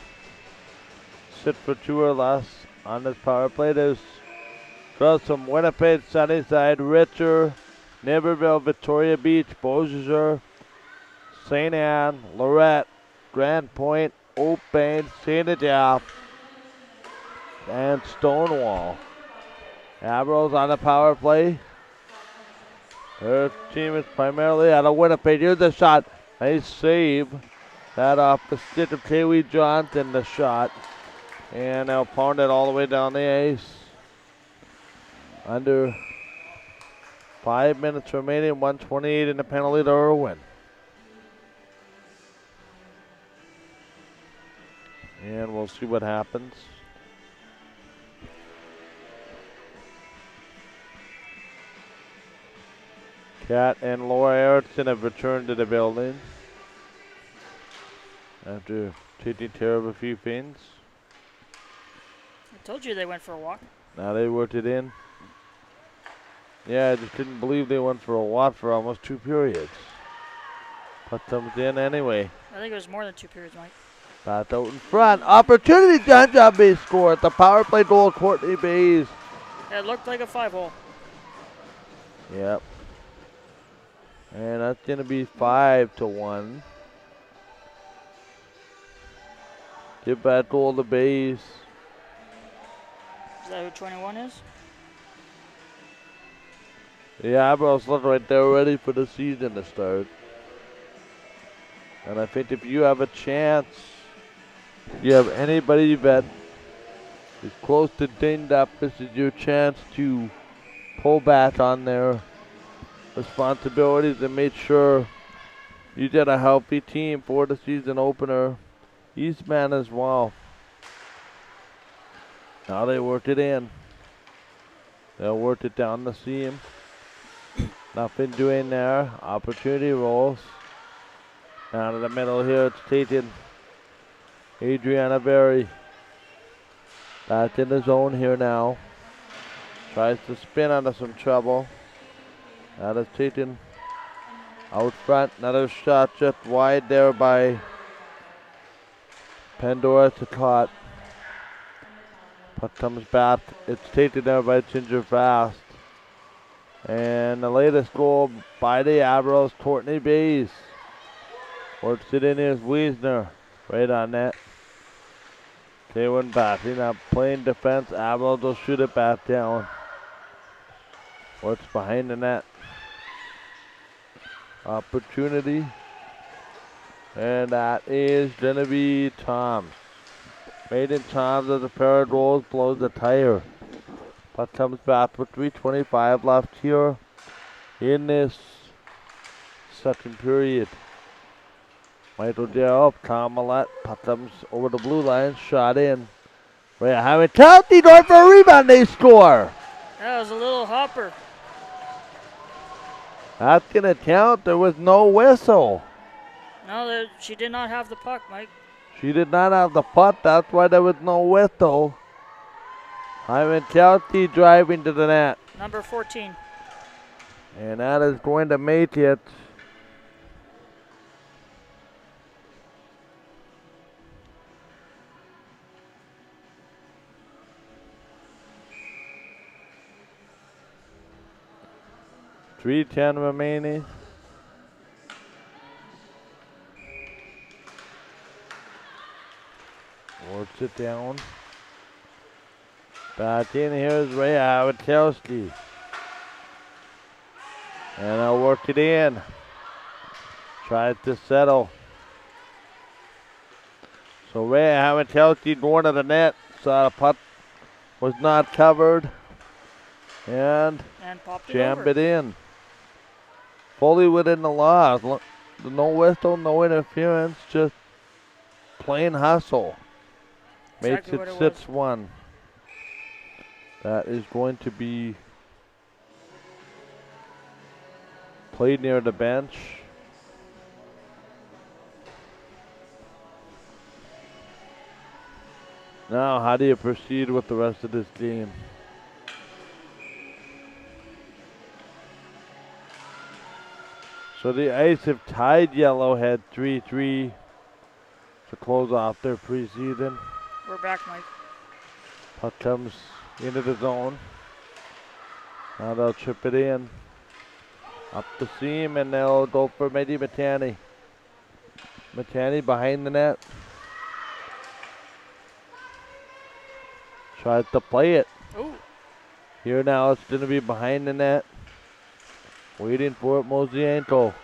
sit for 2 or less on this power play. There's across from Winnipeg, Sunnyside, Richer, Naperville, Victoria Beach, Beausejour, St. Anne, Lorette, Grand Point, Oak Bay, St. Adolphe, and Stonewall. Avros on the power play. Their team is primarily out of Winnipeg. Here's the shot. Nice save. That off the stick of Kaylee Johnson, the shot. And they'll pound it all the way down the ice. Under 5 minutes remaining, 128 in the penalty to Irwin. And we'll see what happens. Kat and Laura Erickson have returned to the building after taking care of a few things. I told you they went for a walk. Now they worked it in. Yeah, I just didn't believe they went for a walk for almost 2 periods. Put them in anyway. I think it was more than 2 periods, Mike. Back out in front. Opportunity, John John Bay scored. The power play goal, Courtney Bays. It looked like a 5-hole. Yep. And that's going to be 5-1. Give back goal to Bays. Is that who 21 is? The Avros look right there ready for the season to start. And I think if you have a chance, you have anybody that is close to dinged up, this is your chance to pull back on their responsibilities and make sure you get a healthy team for the season opener. Eastman as well. Now they work it in. They'll work it down the seam. Nothing doing there. Opportunity rolls. Down to the middle here, it's taken. Adriana Berry. Back in the zone here now. Tries to spin out of some trouble. That is taken out front. Another shot just wide there by Pandora to caught. Puck comes back. It's taken there by Ginger Fast. And the latest goal by the Avros, Courtney Bays. Works it in as Wiesner. Right on net. Kaylin batting up, playing defense. Avros will shoot it back down. Works behind the net. Opportunity. And that is going to be Toms. Maiden Toms as a pair of goals blows the tire. Puck comes back with 3:25 left here in this second period. Michael Darrell, Tom Millette, puck comes over the blue line, shot in. Right, having County going for a rebound, they score. That was a little hopper. That's going to count. There was no whistle. No, she did not have the puck, Mike. She did not have the puck. That's why there was no whistle. Hyman County driving to the net. Number 14. And that is going to make it .3:10 remaining. Works it down. Back in here is Ray Howatelski. And I'll work it in. Tries to settle. So Ray Havitelski going to the net. Saw the putt was not covered. And popped it jammed over. it in. Fully within the law. No whistle, no interference, just plain hustle. Exactly Makes what it it 6-1. That is going to be played near the bench. Now, how do you proceed with the rest of this game? So the Ice have tied Yellowhead 3-3 to close off their preseason. We're back, Mike. Puck comes into the zone. Now they'll chip it in. Up the seam, and they'll go for Mehdi Matani. Matani behind the net. Tries to play it. Ooh. Here now it's going to be behind the net. Waiting for it, Mosienko.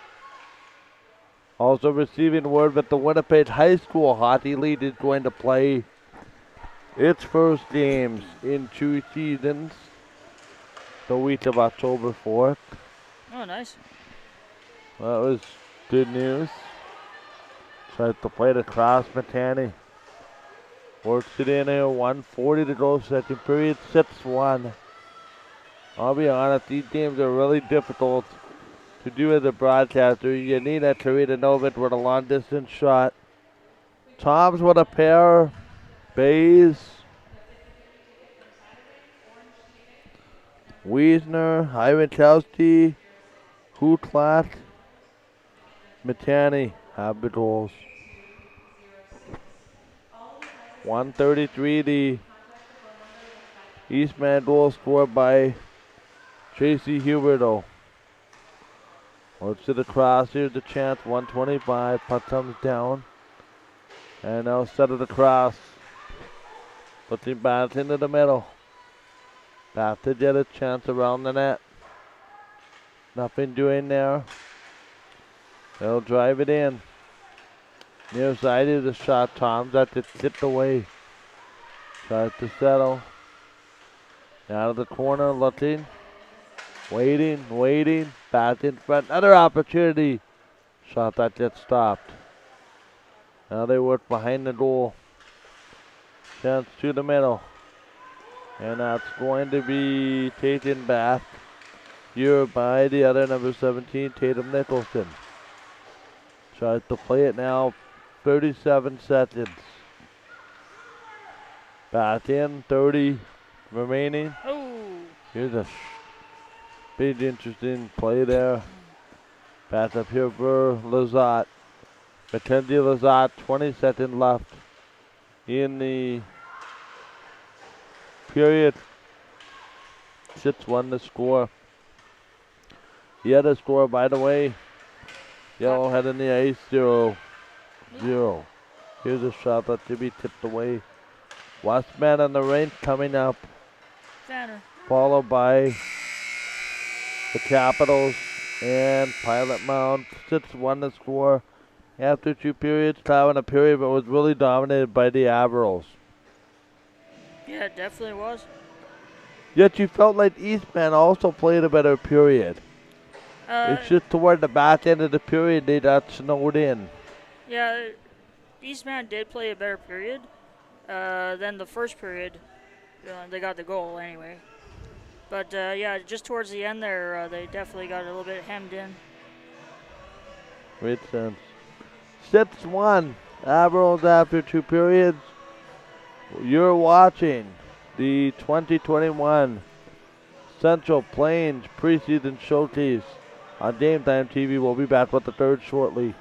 Also receiving word that the Winnipeg High School Hockey League is going to play its first games in 2 seasons the week of October 4th. Oh, nice. That was good news. Tries to play it across Matani. Works it in here, 1:40 to go, second period, 6-1. I'll be honest, these games are really difficult to do as a broadcaster. You need a Karita Novit with a long distance shot. Tom's with a pair. Bays. Wiesner, Ivankowski, Huklat, Matani have the goals. 133, the Eastman goal scored by Tracy Huberto. Looks to the cross, here's the chance, 125, puck comes down. And now set it across. Puts him back into the middle. Back to get a chance around the net. Nothing doing there. They'll drive it in. Near side is a shot. Tom's at it tipped away. Tries to settle. Out of the corner, looking. Waiting. Back in front. Another opportunity. Shot that gets stopped. Now they work behind the goal. Chance to the middle. And that's going to be taken back here by the other number 17, Tatum Nicholson. Tries to play it now. 37 seconds. Back in, 30 remaining. Oh. Here's a big interesting play there. Pass up here for Lazat. Mackenzie Lazat, 20 seconds left in the period. 6-1 to score. The other score, by the way, Yellowhead in the ice, 0-0. Here's a shot that should be tipped away. Westman on the rink coming up. Banner. Followed by the Capitals and Pilot Mound. 6-1 to score after 2 periods. Having a period that was really dominated by the Avros. Yeah, it definitely was. Yet you felt like Eastman also played a better period. It's just toward the back end of the period they got snowed in. Yeah, Eastman did play a better period than the first period. They got the goal anyway. But yeah, just towards the end there, they definitely got a little bit hemmed in. Great sense. 6-1. Avros after 2 periods. You're watching the 2021 Central Plains Preseason Showcase on Game Time TV. We'll be back with the third shortly.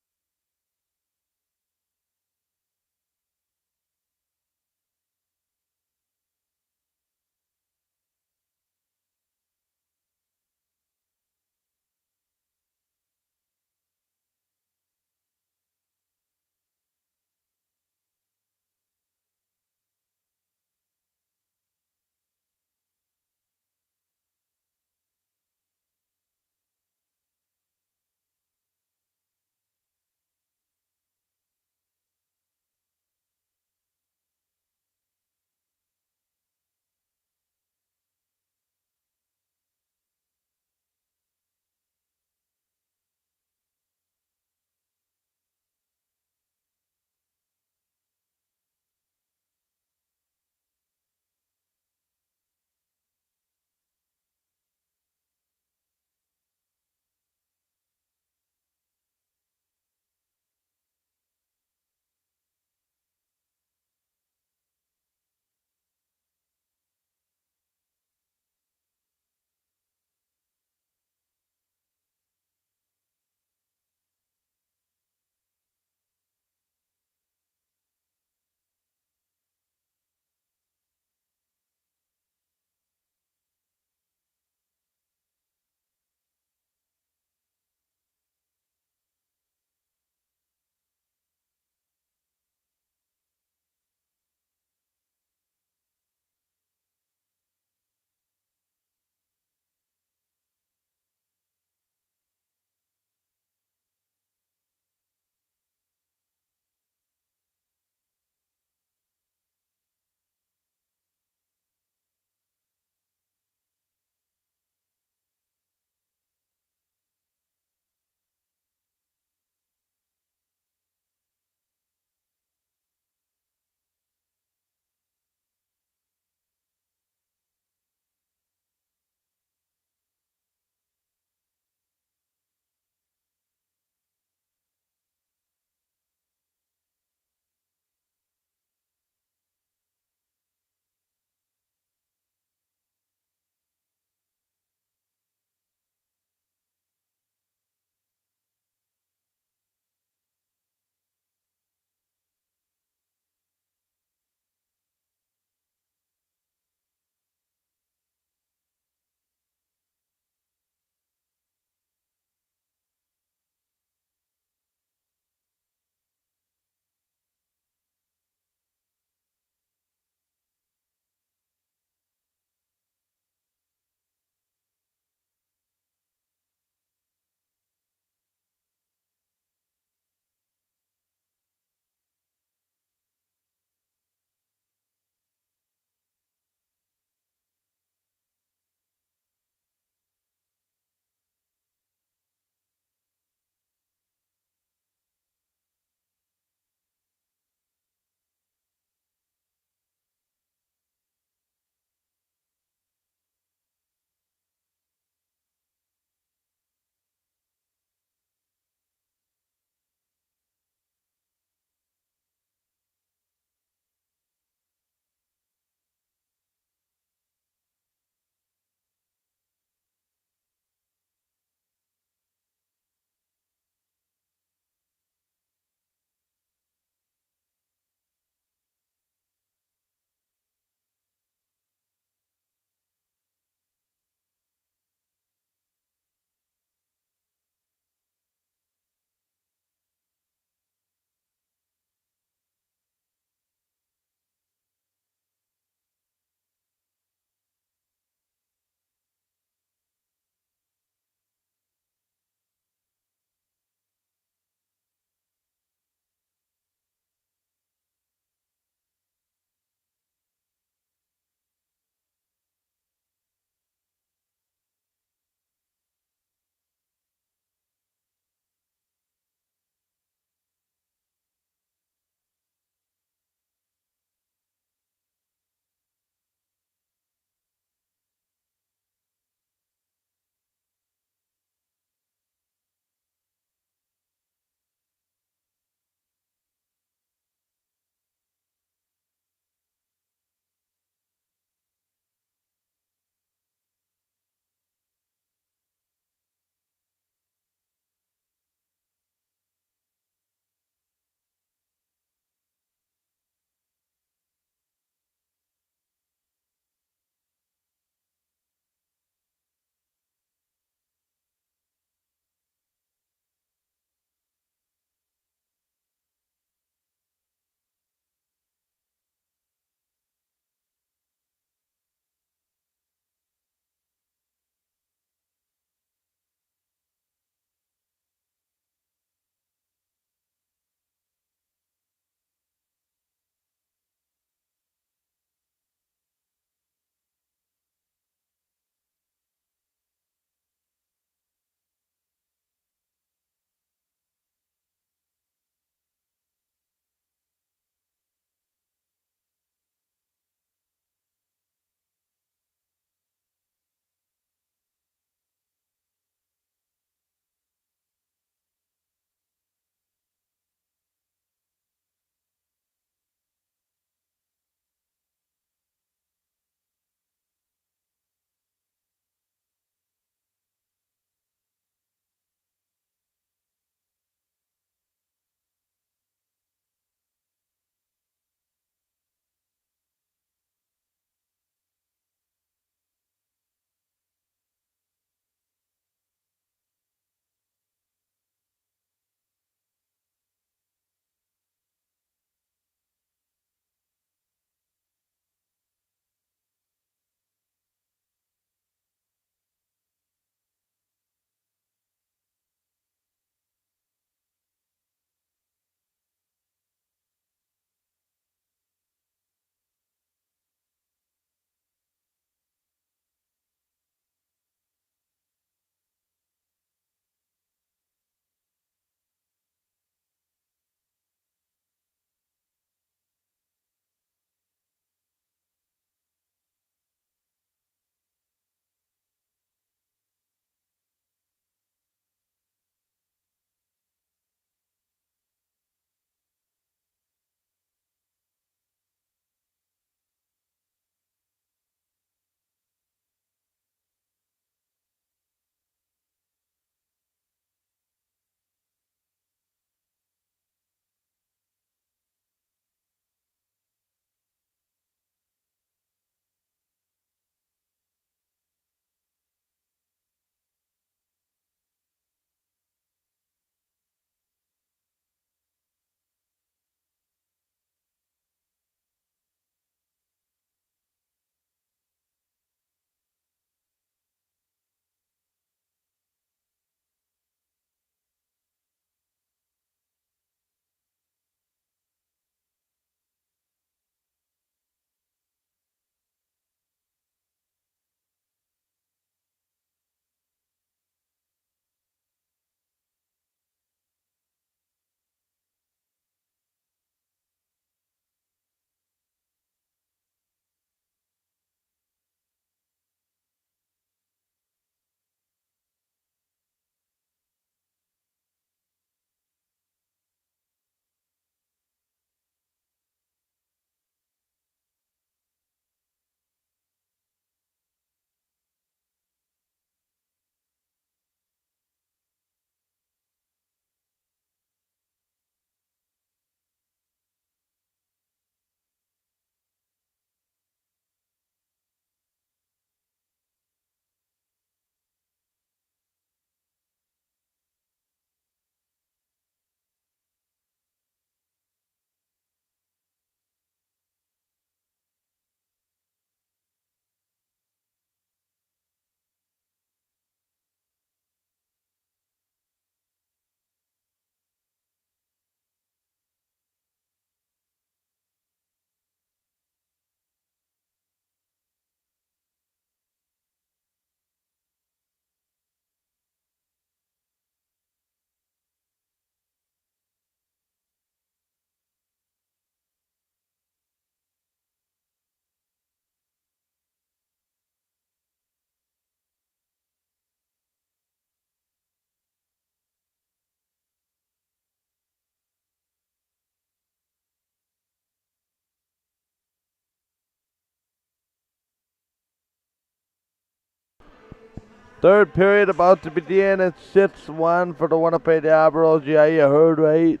Third period about to begin. It's 6-1 for the Winnipeg Avros. Yeah, you heard right.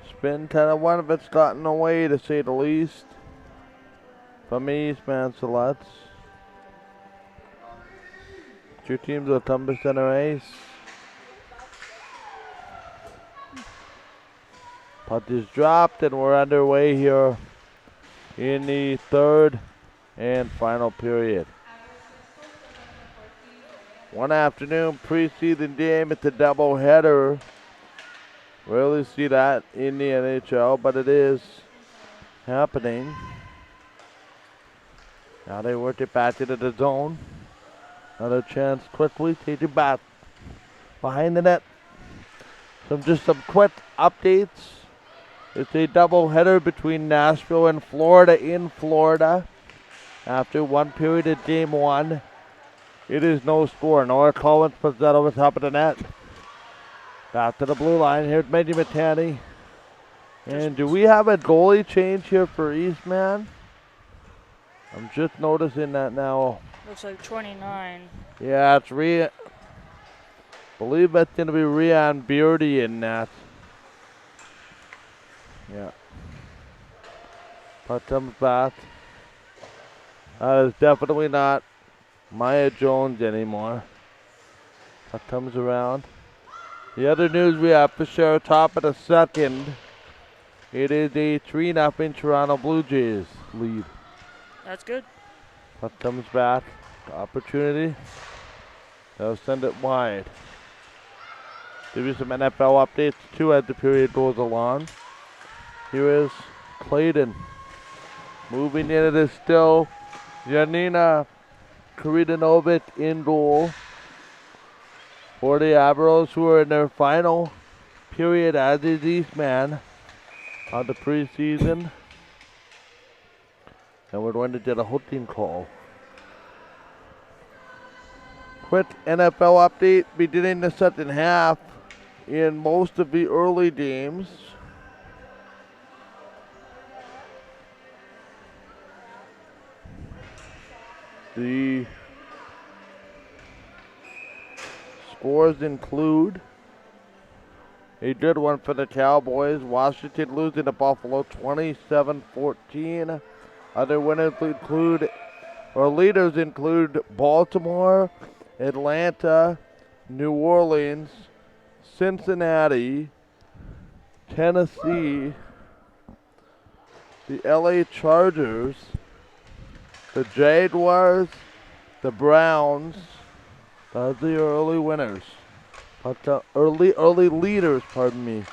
It's been kind of one of it's gotten away, to say the least, from Eastman Selects. Two teams will tumble center ice. Puck is dropped, and we're underway here in the third and final period. One afternoon preseason game. It's a doubleheader. Rarely see that in the NHL, but it is happening. Now they work it back into the zone. Another chance quickly. Take it back behind the net. Just some quick updates. It's a doubleheader between Nashville and Florida in Florida. After one period of game one, it is no score. Noah Collins puts that over top of the net. Back to the blue line. Here's Benji Matani. And do we have a goalie change here for Eastman? I'm just noticing that now. Looks like 29. Yeah, it's believe that's going to be Rian Beardy in that. Yeah. Puck comes back. That is definitely not Maya Jones anymore. Puck comes around. The other news we have to share, top of the second. It is a 3-0 Toronto Blue Jays lead. That's good. Puck comes back. Opportunity. They'll send it wide. Give you some NFL updates too as the period goes along. Here is Clayton. Moving in, it is still Janina Karidanovic in goal for the Avros, who are in their final period as is Eastman on the preseason. And we're going to get a holding call. Quick NFL update, beginning the second half in most of the early games. The scores include a good one for the Cowboys. Washington losing to Buffalo 27-14. Other winners include, or leaders include Baltimore, Atlanta, New Orleans, Cincinnati, Tennessee, the LA Chargers, the Jaguars, the Browns. Those are the early winners. But early leaders, pardon me.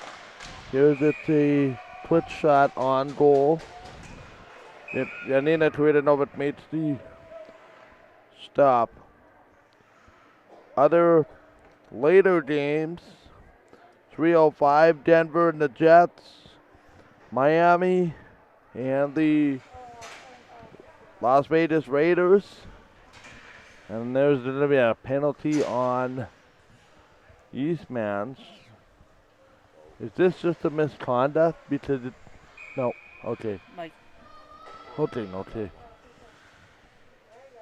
Here's a quick shot on goal. Janina Karidanovic makes the stop. Other later games, 3:05, Denver and the Jets, Miami and the Las Vegas Raiders. And there's going to be a penalty on Eastman's. Is this just a misconduct? Because it, no, okay. Mike. Okay.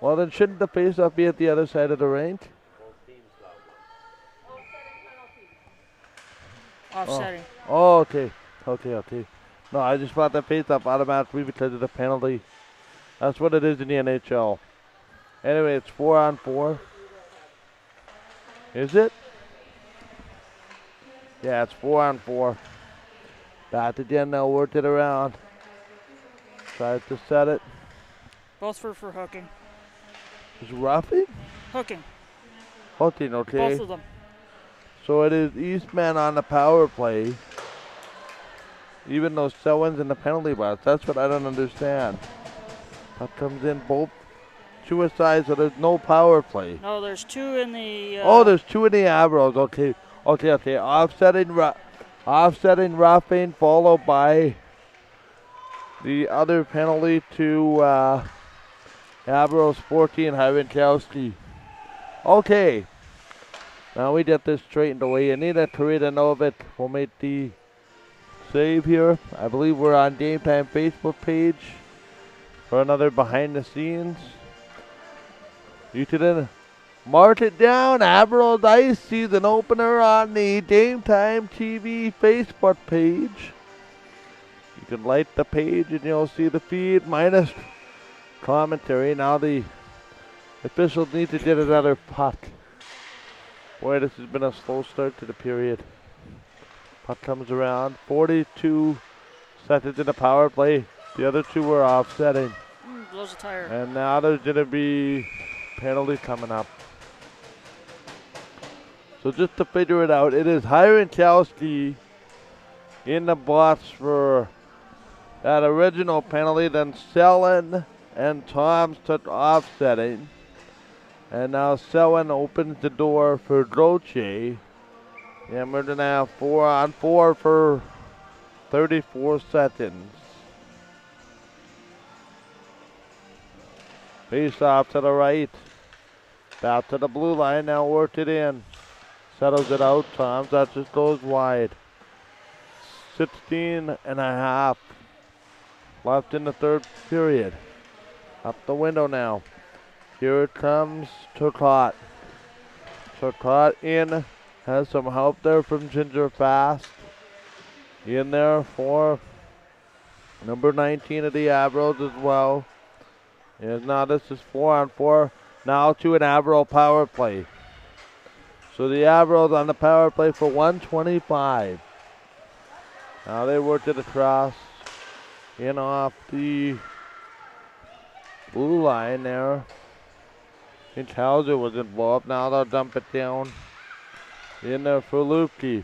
Well, then shouldn't the face-off be at the other side of the rink? Offsetting. Oh, okay. No, I just thought the face-off automatically because of the penalty. That's what it is in the NHL. Anyway, it's 4-on-4. Is it? Yeah, it's 4-on-4. Back again now, worked it around. Tried to set it. Both for hooking. Is roughing? Hooking. Hooking, okay. Both of them. So it is Eastman on the power play. Even though Selwyn's in the penalty box. That's what I don't understand. That comes in both suicides, so there's no power play. No, there's two in the... there's two in the Avros. Okay. Offsetting roughing, followed by the other penalty to Avros 14, Hyvinkowski. Okay. Now we get this straightened away. Janina Karidanovic will make the save here. I believe we're on Game Time Facebook page for another behind the scenes. You can Mark it down. Avros Ice season opener on the Game Time TV Facebook page. You can like the page and you'll see the feed minus commentary. Now the officials need to get another puck. Boy, this has been a slow start to the period. Puck comes around. 42 seconds in the power play. The other two were offsetting. Blows a tire. And now there's going to be penalty coming up. So just to figure it out, it is Hyrankowski in the box for that original penalty. Then Selin and Toms took offsetting. And now Selin opens the door for Droche. And we're going to have 4-on-4 for 34 seconds. Face off to the right. Back to the blue line. Now worked it in. Settles it out. Toms, that just goes wide. 16 and a half left in the third period. Up the window now. Here comes Turcotte. Turcotte in. Has some help there from Ginger Fast. In there for number 19 of the Avros as well. And now this is 4-on-4. Now to an Avro power play. So the Avros on the power play for 125. Now they worked it across. In off the blue line there. I think Hauser was involved. Now they'll dump it down. In there for Lupke.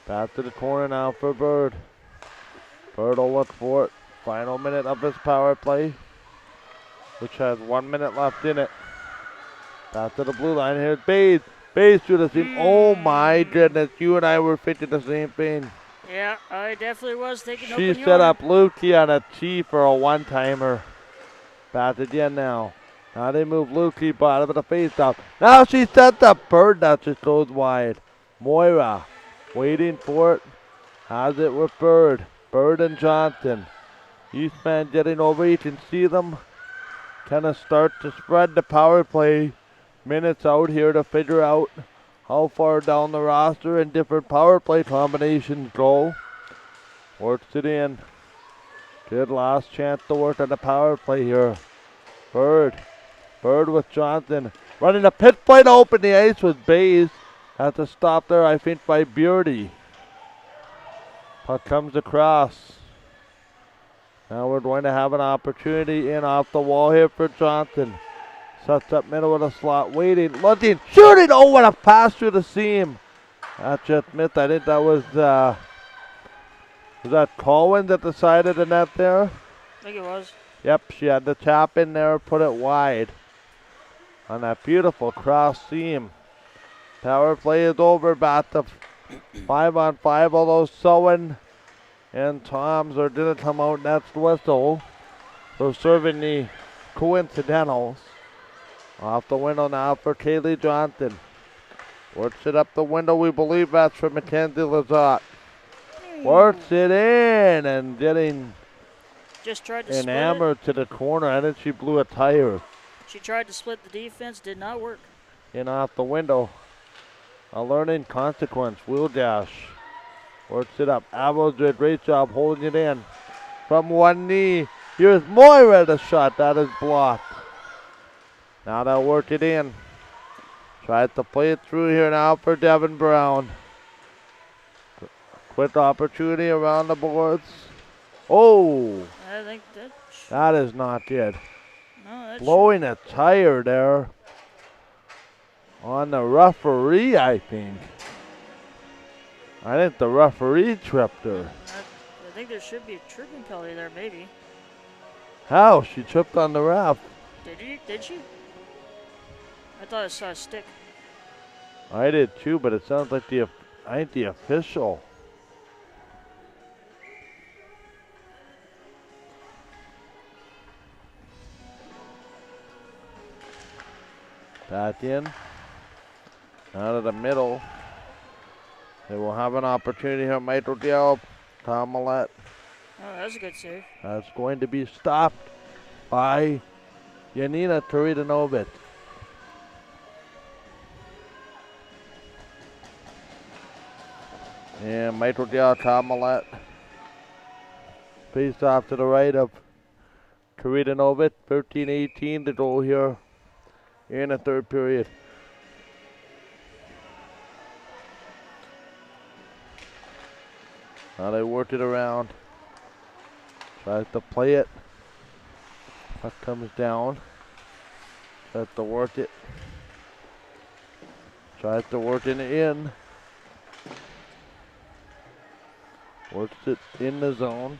Back to the corner now for Bird. Bird will look for it. Final minute of his power play, which has 1 minute left in it. Back to the blue line here. Bays. Bays through the seam. Oh my goodness. You and I were thinking the same thing. Yeah, I definitely was thinking. She set up Lukey on a tee for a one-timer. Back again now. Now they move Lukey bottom of the face-off. Now she sets up Bird. That just goes wide. Moira waiting for it. Has it with Bird. Bird and Johnson. Eastman getting over. You can see them kind of start to spread the power play minutes out here to figure out how far down the roster and different power play combinations go. Works it in. Good last chance to work on the power play here. Bird. Bird with Johnson. Running a pit play to open the ice with Bays. Had to stop there, I think, by Beardy. Puck comes across. Now we're going to have an opportunity in off the wall here for Johnson. Sets up middle of the slot, waiting, looking, shooting. Oh, what a pass through the seam. That's just missed. I think that was that Colwyn that decided the net there? I think it was. Yep, she had the tap in there, put it wide. On that beautiful cross seam. Power play is over, back to 5-on-5, although Selwyn and Toms are didn't come out next whistle. So serving the coincidentals. Off the window now for Kaylee Johnson. Works it up the window. We believe that's for Mackenzie Lazat. Works it in and getting just tried to enamored to the corner. I think she blew a tire. She tried to split the defense. Did not work. In off the window. A learning consequence. Wheel dash. Works it up. Avros did a great job holding it in. From one knee. Here's Moira the shot. That is blocked. Now they'll work it in. Tries to play it through here now for Devin Brown. Quick opportunity around the boards. Oh! I think that is not good. No, blowing a tire there on the referee, I think. I think the referee tripped her. I think there should be a tripping penalty there, maybe. How? She tripped on the ref. Did she? I thought I saw a stick. I did too, but it sounds like the official. Back in. Out of the middle. They will have an opportunity here. Michael Gallup, Tom Millette. Oh, that's a good save. That's going to be stopped by Yanina Turidanovic. And Michael Dale Tomalet. Faced off to the right of Karita Novit. 13-18 to go here in the third period. Now they worked it around. Tries to play it. Puck comes down. Tries to work it. Tries to work it in. Works it in the zone.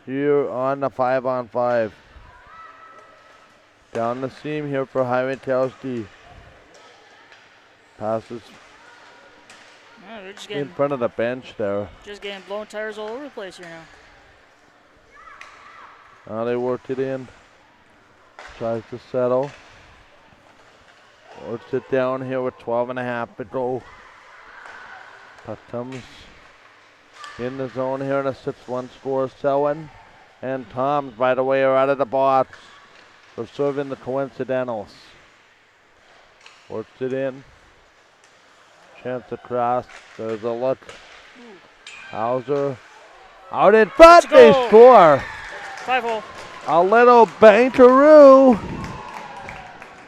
Here on the 5-on-5. Down the seam here for Highway Telsky. Passes We're just in front of the bench there. Just getting blown tires all over the place here now. Now they worked it in. Tries to settle. Works it down here with 12.5 to go. Puck comes in the zone here, and a 6-1 score. Selwyn and Toms, by the way, are out of the box. They're serving the coincidentals. Works it in. Chance to cross. There's a look. Hauser. Out in front, they score. 5-0. A little bankaroo.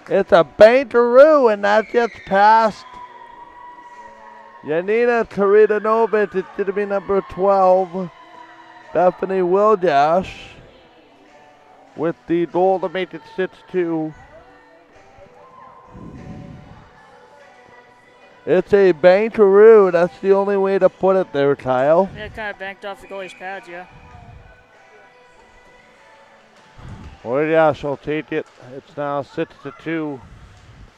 It's a bankaroo, and that gets past Yanina Karidanovic. It's going to be number 12, Bethany Wildash, with the goal to make it 6-2. It's a bankaroo. That's the only way to put it there, Kyle. Yeah, it kind of banked off the goalie's pads, yeah. Wildash will take it. It's now 6-2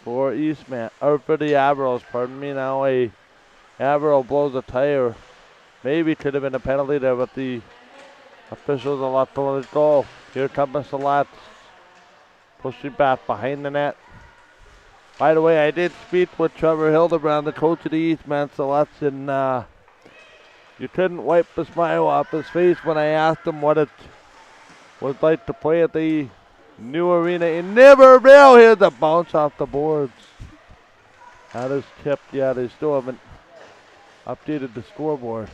for Eastman, or for the Avros, pardon me. Now a Avro blows a tire. Maybe could have been a penalty there, but the officials are left to let it go. Here comes Salat, pushing back behind the net. By the way, I did speak with Trevor Hildebrand, the coach of the Eastman Selects, and you couldn't wipe the smile off his face when I asked him what it was like to play at the new arena in Niverville. Here's a bounce off the boards. That is tipped. Yeah, they still haven't updated the scoreboard.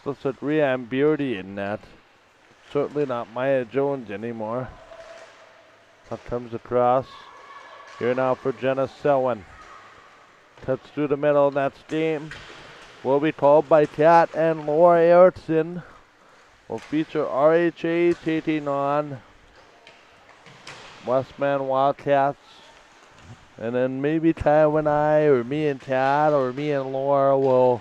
Still said Rian Beardy in that. Certainly not Maya Jones anymore. Puck comes across. Here now for Jenna Selwyn. Cuts through the middle, and that's game. Will be called by Kat and Laura Erickson. Will feature RHA taking on Westman Wildcats. And then maybe Kyle and I, or me and Kat, or me and Laura will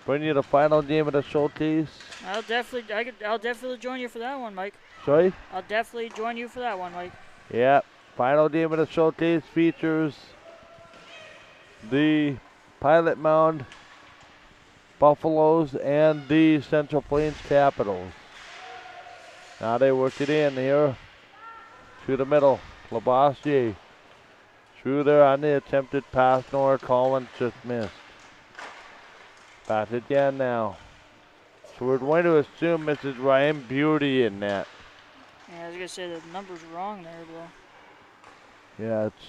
bring you the final game of the showcase. I'll definitely join you for that one, Mike. Sorry? I'll definitely join you for that one, Mike. Yeah. Final game of the showcase features the Pilot Mound Buffaloes and the Central Plains Capitals. Now they work it in here to the middle. Labossier through there on the attempted pass. Nora Collins just missed. Back again now. So we're going to assume Mrs. Ryan Beauty in that. Yeah, I was going to say the number's wrong there, though. Yeah, it's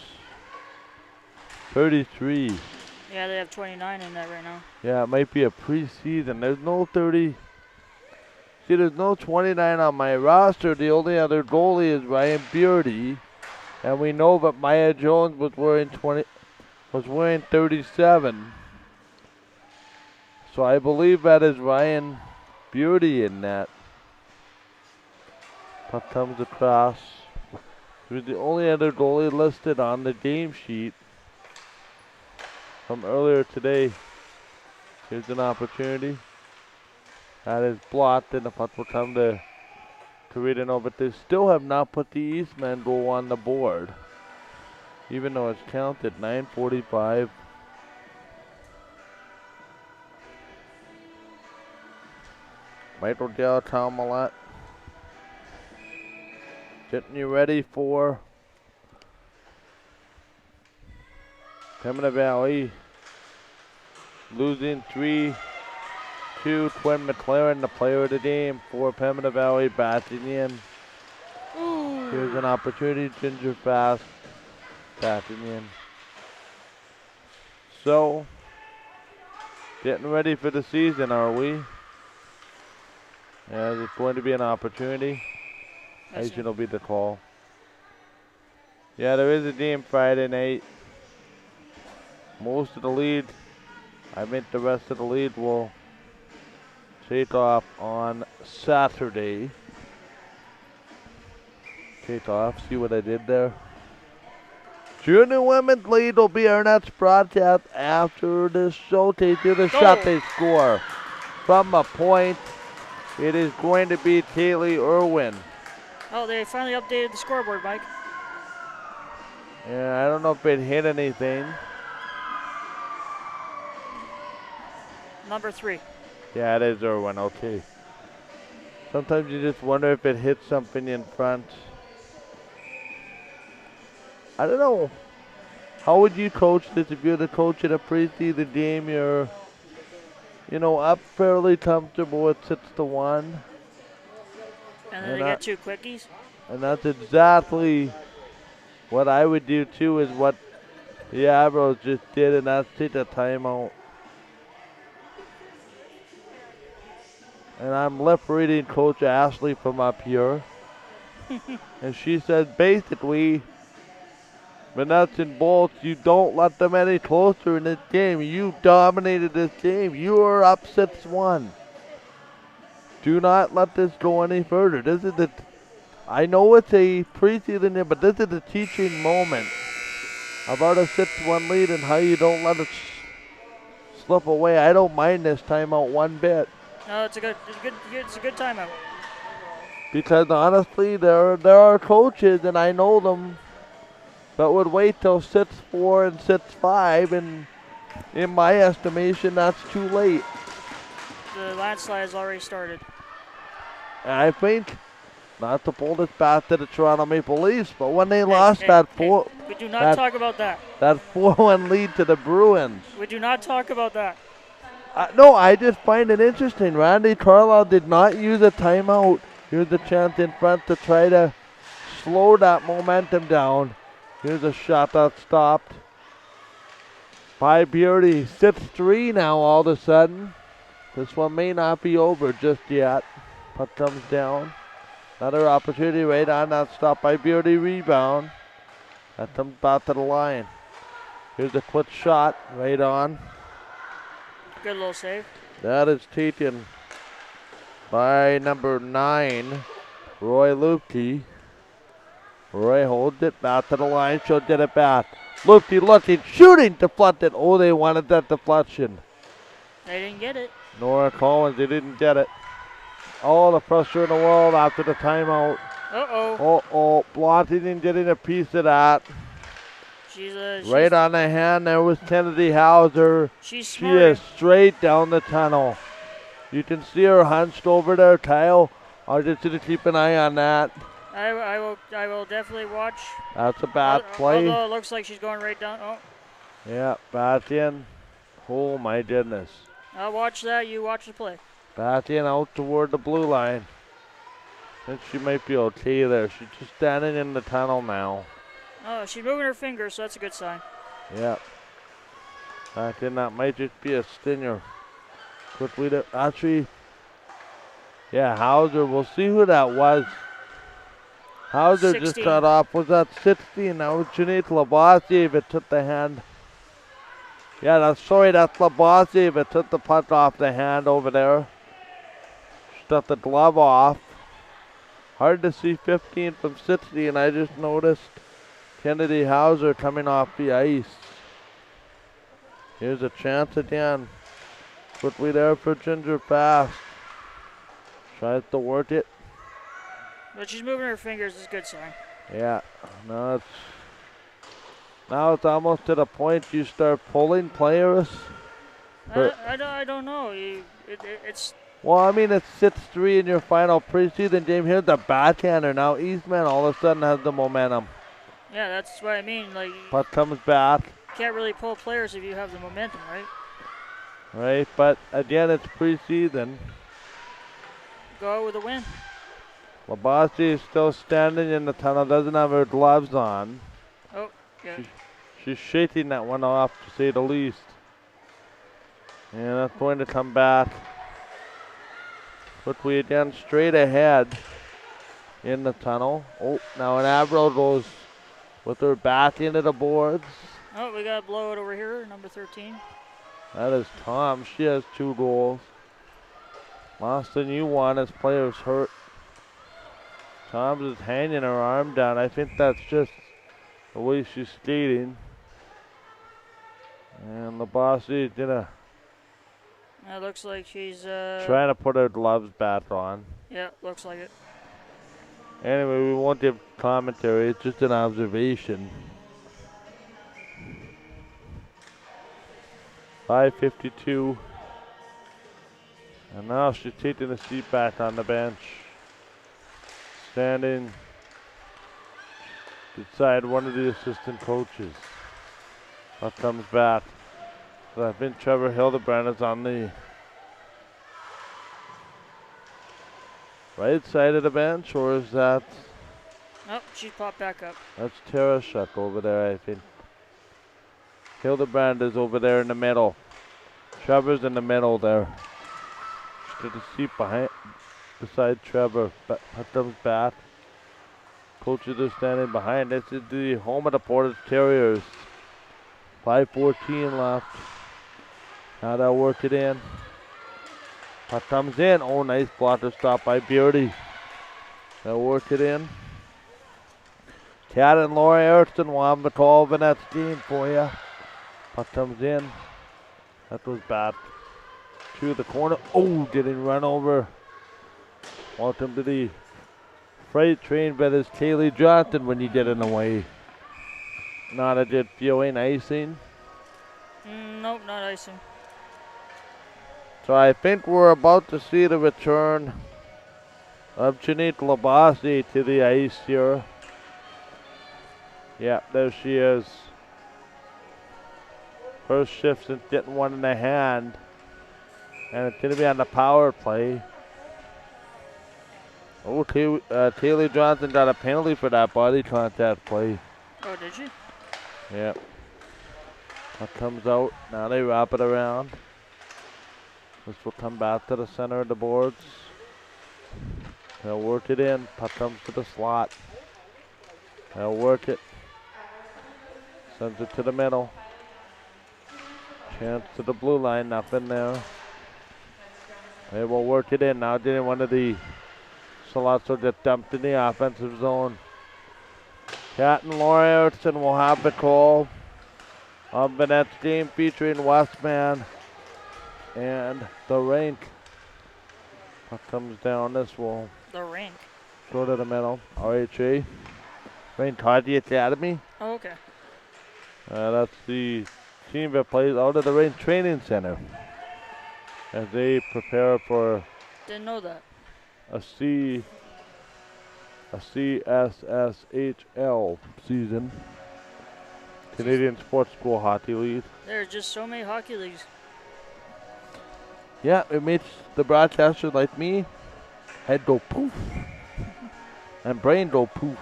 33. Yeah, they have 29 in that right now. Yeah, it might be a preseason. There's no 30. See, there's no 29 on my roster. The only other goalie is Ryan Beardy. And we know that Maya Jones was wearing 37. So I believe that is Ryan Beardy in that. Puck comes across. Who's the only other goalie listed on the game sheet from earlier today. Here's an opportunity. That is blocked, and the puck will come to Carino, but they still have not put the Eastman goal on the board, even though it's counted. 9:45. Michael Dale Tomalet. Getting you ready for Pembina Valley losing 3-2. Quinn McLaren, the player of the game for Pembina Valley, batting in. Ooh. Here's an opportunity, Ginger Fast batting in. So Getting ready for the season, are we? Yeah, it's going to be an opportunity. Icing will be the call. Yeah, there is a game Friday night. Most of the lead, I meant the rest of the lead will take off on Saturday. Take off, see what I did there? Junior women's lead will be our next broadcast after the show. They do the shot, they score. From a point, it is going to be Kaylee Irwin. Oh, they finally updated the scoreboard, Mike. Yeah, I don't know if it hit anything. Number 3. Yeah, it is Irwin, okay. Sometimes you just wonder if it hit something in front. I don't know. How would you coach this if you're the coach in a preseason game? You're, up fairly comfortable at 6-1. And then they get 2 quickies. And that's exactly what I would do too, is what the Avros just did, and that's take a timeout. And I'm left reading Coach Ashley from up here. And she said basically, the nuts and bolts, you don't let them any closer in this game. You dominated this game. You are up 6-1. Do not let this go any further. This is I know it's a preseason game, but this is a teaching moment about a 6-1 lead and how you don't let it slip away. I don't mind this timeout one bit. No, it's a good timeout. Because honestly, there are coaches, and I know them, that would wait till 6-4 and 6-5, and in my estimation, that's too late. The landslide has already started. And I think, not to pull this back to the Toronto Maple Leafs, but when they lost that we do not talk about that. That 4-1 lead to the Bruins. We do not talk about that. No, I just find it interesting. Randy Carlisle did not use a timeout. Here's a chance in front to try to slow that momentum down. Here's a shot that stopped by Beardy. 6-3 now all of a sudden. This one may not be over just yet. Puck comes down. Another opportunity right on that stop by Beardy. Rebound. That comes back to the line. Here's a quick shot right on. Good little save. That is taken by number 9, Roy Lupke. Roy holds it back to the line. She'll get it back. Lupke looking, shooting, deflected. Oh, they wanted that deflection. They didn't get it. Nora Collins, they didn't get it. All the pressure in the world after the timeout. Uh-oh. Blotting getting a piece of that. She's right on the hand there was Kennedy Hauser. She is straight down the tunnel. You can see her hunched over there, Kyle. I'll just need to keep an eye on that. I will definitely watch. That's a bad play. Although it looks like she's going right down. Oh. Yeah, back in. Oh my goodness. I'll watch that. You watch the play. Back in out toward the blue line. I think she might be okay there. She's just standing in the tunnel now. Oh, she's moving her fingers, so that's a good sign. Yep. Back in, that might just be a stinger. Quickly to, actually, yeah, Hauser. We'll see who that was. Hauser 16. just cut off. Was that 16? That was Janine Labasiev. It took the hand. Yeah, that's Labasiev. It took the puck off the hand over there. She took the glove off. Hard to see 15 from 60, and I just noticed Kennedy Hauser coming off the ice. Here's a chance again. Quickly there for Ginger Fast. Tries to work it. But she's moving her fingers. It's a good sign. Yeah. Now it's almost to the point you start pulling players. I don't know. It's. Well, I mean, it's 6-3 in your final preseason game. Here's the backhander. Now Eastman all of a sudden has the momentum. Yeah, that's what I mean. Like, puck comes back. Can't really pull players if you have the momentum, right? Right, but again, it's preseason. Go out with a win. Labasi is still standing in the tunnel, doesn't have her gloves on. Oh, yeah. She's shaking that one off, to say the least. And that's going to come back quickly again, straight ahead in the tunnel. Oh, now an Avro goes with her back into the boards. Oh, we got a blowout over here, number 13. That is Tom. She has 2 goals. Lost a new one as players hurt. Tom's is hanging her arm down. I think that's just the way she's skating. And the boss is gonna It looks like she's trying to put her gloves back on. Yeah, looks like it. Anyway, we won't give commentary. It's just an observation. 5:52. And now she's taking a seat back on the bench. Standing beside one of the assistant coaches. Up comes back. So I think Trevor Hildebrand is on the right side of the bench, or is that? Nope, she popped back up. That's Tara Shuck over there, I think. Hildebrand is over there in the middle. Trevor's in the middle there. She's got a seat beside Trevor. That comes back. Coaches are standing behind. This is the home of the Portage Terriers. 5:14 left. Now they'll work it in. Puck comes in. Oh, nice blocker stop by Beardy. They'll work it in. Kat and Laura Erickson will have the call of the next game for you. Puck comes in. That was bad. To the corner. Oh, didn't run over. Welcome to the freight train, but it's Kaylee Johnson when you get in the way. Not a good feeling. Icing. Nope, not icing. So I think we're about to see the return of Janine Labasi to the ice here. Yeah, there she is. First shift since getting one in the hand. And it's going to be on the power play. Oh, Taylor Johnson got a penalty for that body contact play. Oh, did she? Yeah. That comes out. Now they wrap it around. This will come back to the center of the boards. They'll work it in. Puck comes to the slot. They'll work it. Sends it to the middle. Chance to the blue line. Nothing there. They will work it in. Now didn't one of the slots will get dumped in the offensive zone. Kat and Laura Erickson will have the call of the next game featuring Westman and the rink. Puck comes down. This will The rink. go to the middle. RHA. Rink Hockey Academy. Oh, okay. That's the team that plays out of the Rink Training Center as they prepare for Didn't know that. a CSSHL season. Canadian Sports School Hockey League. There's just so many hockey leagues. Yeah, it makes the broadcaster like me head go poof and brain go poof.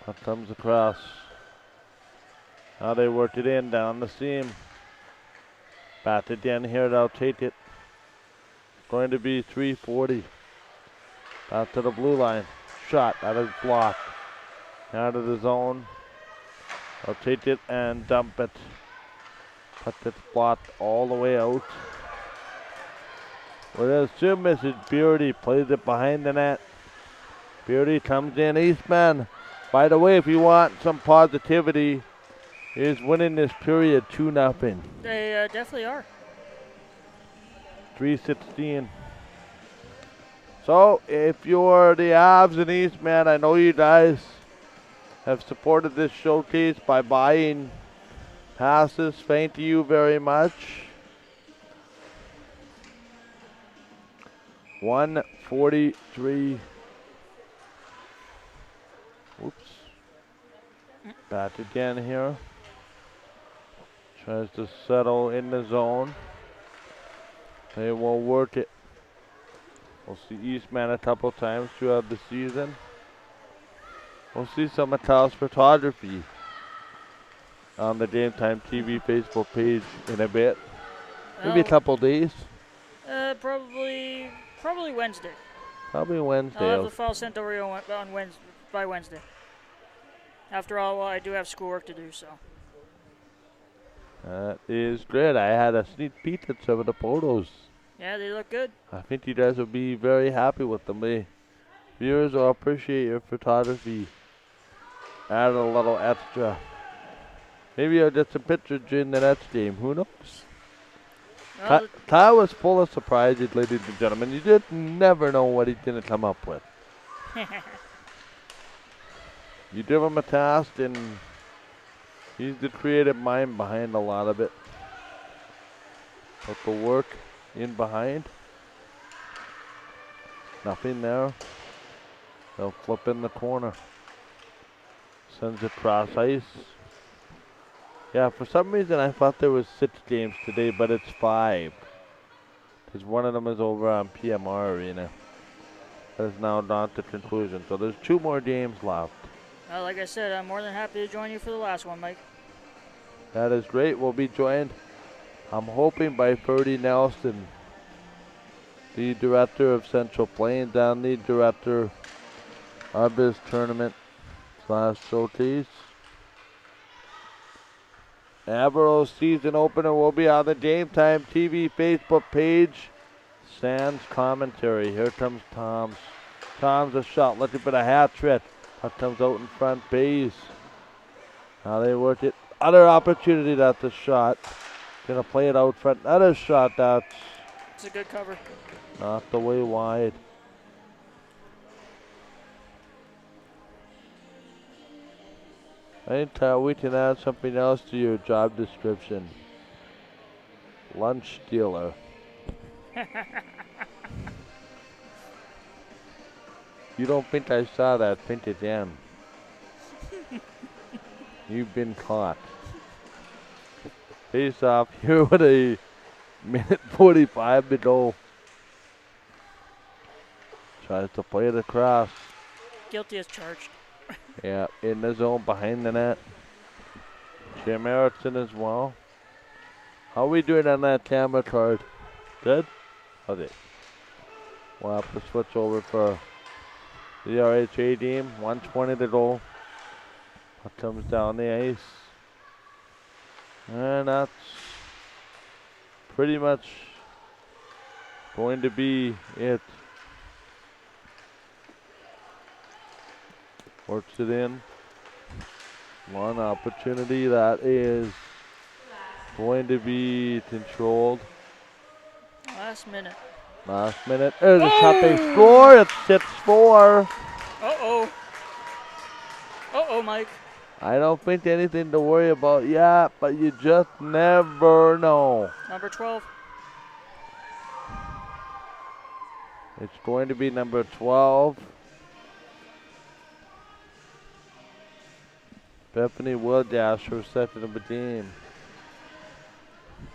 That comes across. Now they work it in down the seam. Back again here, they'll take it. Going to be 3:40. Out to the blue line. Shot, that is blocked. Out of the zone. They'll take it and dump it. But it's blocked all the way out. Whereas Jim misses, Beardy plays it behind the net. Beardy comes in. Eastman, by the way, if you want some positivity, is winning this period 2-0. They definitely are. 3:16. So, if you're the Avs and Eastman, I know you guys have supported this showcase by buying passes. Thank you very much. 1:43. Oops. Back again here. Tries to settle in the zone. They will work it. We'll see Eastman a couple times throughout the season. We'll see some of Kyle's photography on the Game Time TV Facebook page in a bit. Maybe a couple days. Probably Wednesday. Probably Wednesday. I'll have the file sent over on Wednesday, by Wednesday. After all, I do have schoolwork to do, so. That is great. I had a sneak peek at some of the photos. Yeah, they look good. I think you guys will be very happy with them. The viewers will appreciate your photography. Add a little extra. Maybe I'll get some pictures during the next game. Who knows? Well, Kyle was full of surprises, ladies and gentlemen. You just never know what he's going to come up with. You give him a task, and he's the creative mind behind a lot of it. Put the work in behind. Nothing there. They'll flip in the corner. Sends it cross ice. Yeah, for some reason I thought there was 6 games today, but it's 5. Because one of them is over on PMR Arena. That is now down to conclusion. So there's 2 more games left. well, like I said, I'm more than happy to join you for the last one, Mike. That is great. We'll be joined, I'm hoping, by Ferdy Nelson, the director of Central Plains and the director of this tournament / showcase. Avros season opener will be on the Game Time TV Facebook page. Sans commentary. Here comes Tom's. Tom's a shot looking for the hat trick. Puck comes out in front base. Now they work it. Other opportunity at the shot. Gonna play it out front. Another shot that's It's a good cover. knocked away wide. I think we can add something else to your job description. Lunch dealer. You don't think I saw that? Think again. You've been caught. Face off here with a minute 45 to go. Tries to play it across. Guilty as charged. Yeah, in the zone behind the net. Jim Erickson as well. How are we doing on that camera card? Good? Okay. We'll have to switch over for the RHA team. 1:20 to go. Puck comes down the ice. And that's pretty much going to be it. Works it in. One opportunity that is going to be controlled. Last minute. Last minute. There's a shot. They score. It's 6-4. Uh-oh. Uh-oh, Mike. I don't think anything to worry about yet, but you just never know. Number 12. It's going to be number 12. Bethany Wildasher, second of the game.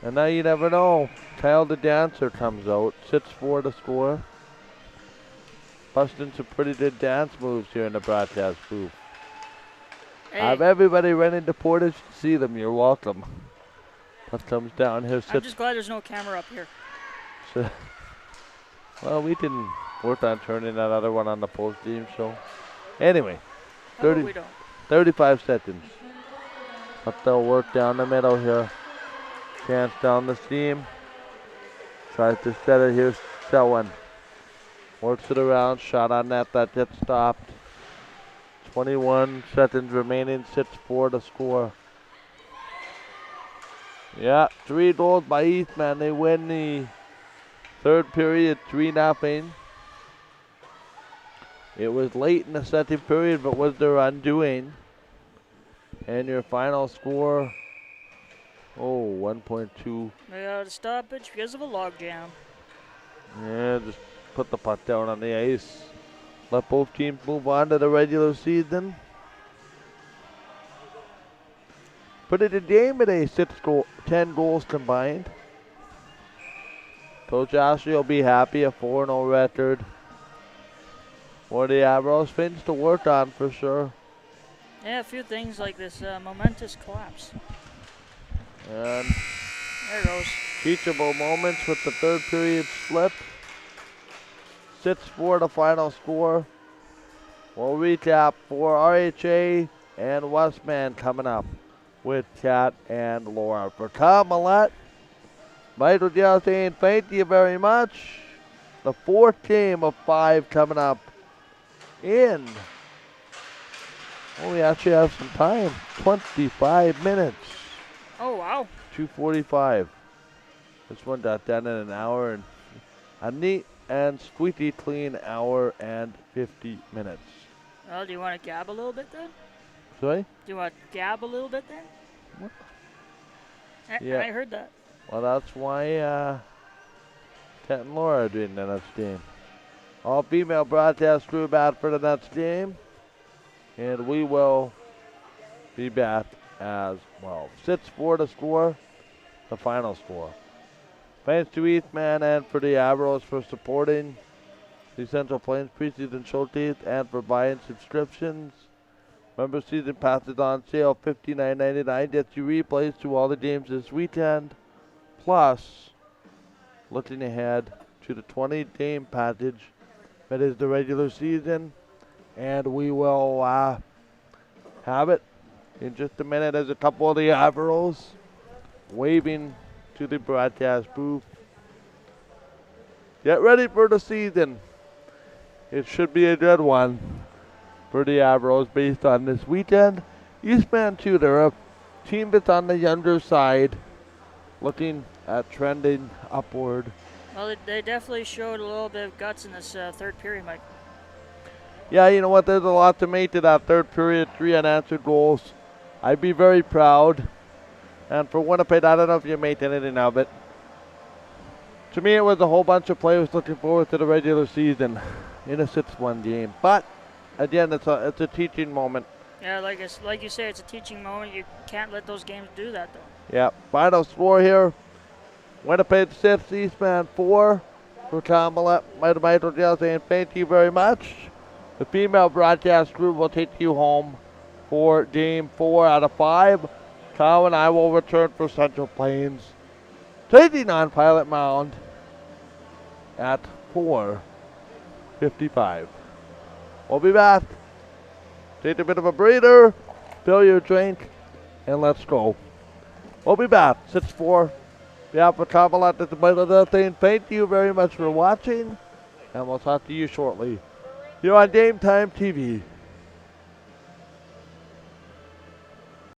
And now you never know. Kyle the Dancer comes out. 6-4 to score. Busting some pretty good dance moves here in the broadcast booth. Hey, Have everybody run into Portage to see them. You're welcome. Puck comes down here. I'm just glad there's no camera up here. Well, we can work on turning that other one on the post-game show. Anyway, How about we don't? 35 seconds. But they'll work down the middle here. Chance down the seam. Tries to set it. Here's Selwyn. Works it around. Shot on net. That gets stopped. 21 seconds remaining. 6-4 to score. Yeah, 3 goals by Eastman. They win the third period 3-0. It was late in the second period, but was their undoing. And your final score, 1.2. They got a stoppage because of a log jam. Yeah, just put the puck down on the ice. Let both teams move on to the regular season. Put it in game today, 10 goals combined. Coach Ashley will be happy, a 4-0 record. For the Avros, things to work on for sure. Yeah, a few things like this momentous collapse. And There it goes. Teachable moments with the third period slip. 6-4 the final score. We'll recap for RHA and Westman coming up with Kat and Laura. For Tom Millette, Michael Gill saying thank you very much. The fourth game of 5 coming up in, we actually have some time, 25 minutes. Oh, wow. 2:45. This one got done in an hour and a neat and squeaky clean hour and 50 minutes. Well, do you want to gab a little bit then? Sorry? Do you want to gab a little bit then? What? Yeah. I heard that. Well, that's why Kat and Laura are doing the next game. All female broadcast crew back for the next game. And we will be back as well. 6-4 to score, the final score. Thanks to Eastman and for the Avros for supporting the Central Plains Preseason Showcase and for buying subscriptions. Member season passes on sale, $59.99. Gets you replays to all the games this weekend. Plus, looking ahead to the 20-game package that is the regular season. And we will have it in just a minute as a couple of the Avros waving to the broadcast booth. Get ready for the season. It should be a good one for the Avros based on this weekend. Eastman too, they're a team that's on the younger side, looking at trending upward. Well, they definitely showed a little bit of guts in this third period, Mike. Yeah, you know what? There's a lot to make to that third period, 3 unanswered goals. I'd be very proud. And for Winnipeg, I don't know if you made anything of it. To me, it was a whole bunch of players looking forward to the regular season in a 6-1 game. But, again, it's a teaching moment. Yeah, like you say, it's a teaching moment. You can't let those games do that, though. Yeah, final score here. Winnipeg 6, Eastman 4. For Tom Millette, Michael Gill saying thank you very much. The female broadcast crew will take you home for game 4 out of 5. Kyle and I will return for Central Plains, taking on Pilot Mound at 4:55. We'll be back. Take a bit of a breather, fill your drink, and let's go. We'll be back. 6-4. Yeah, for Tom Millette at the middle of the thing. Thank you very much for watching, and we'll talk to you shortly. You're on Game Time TV.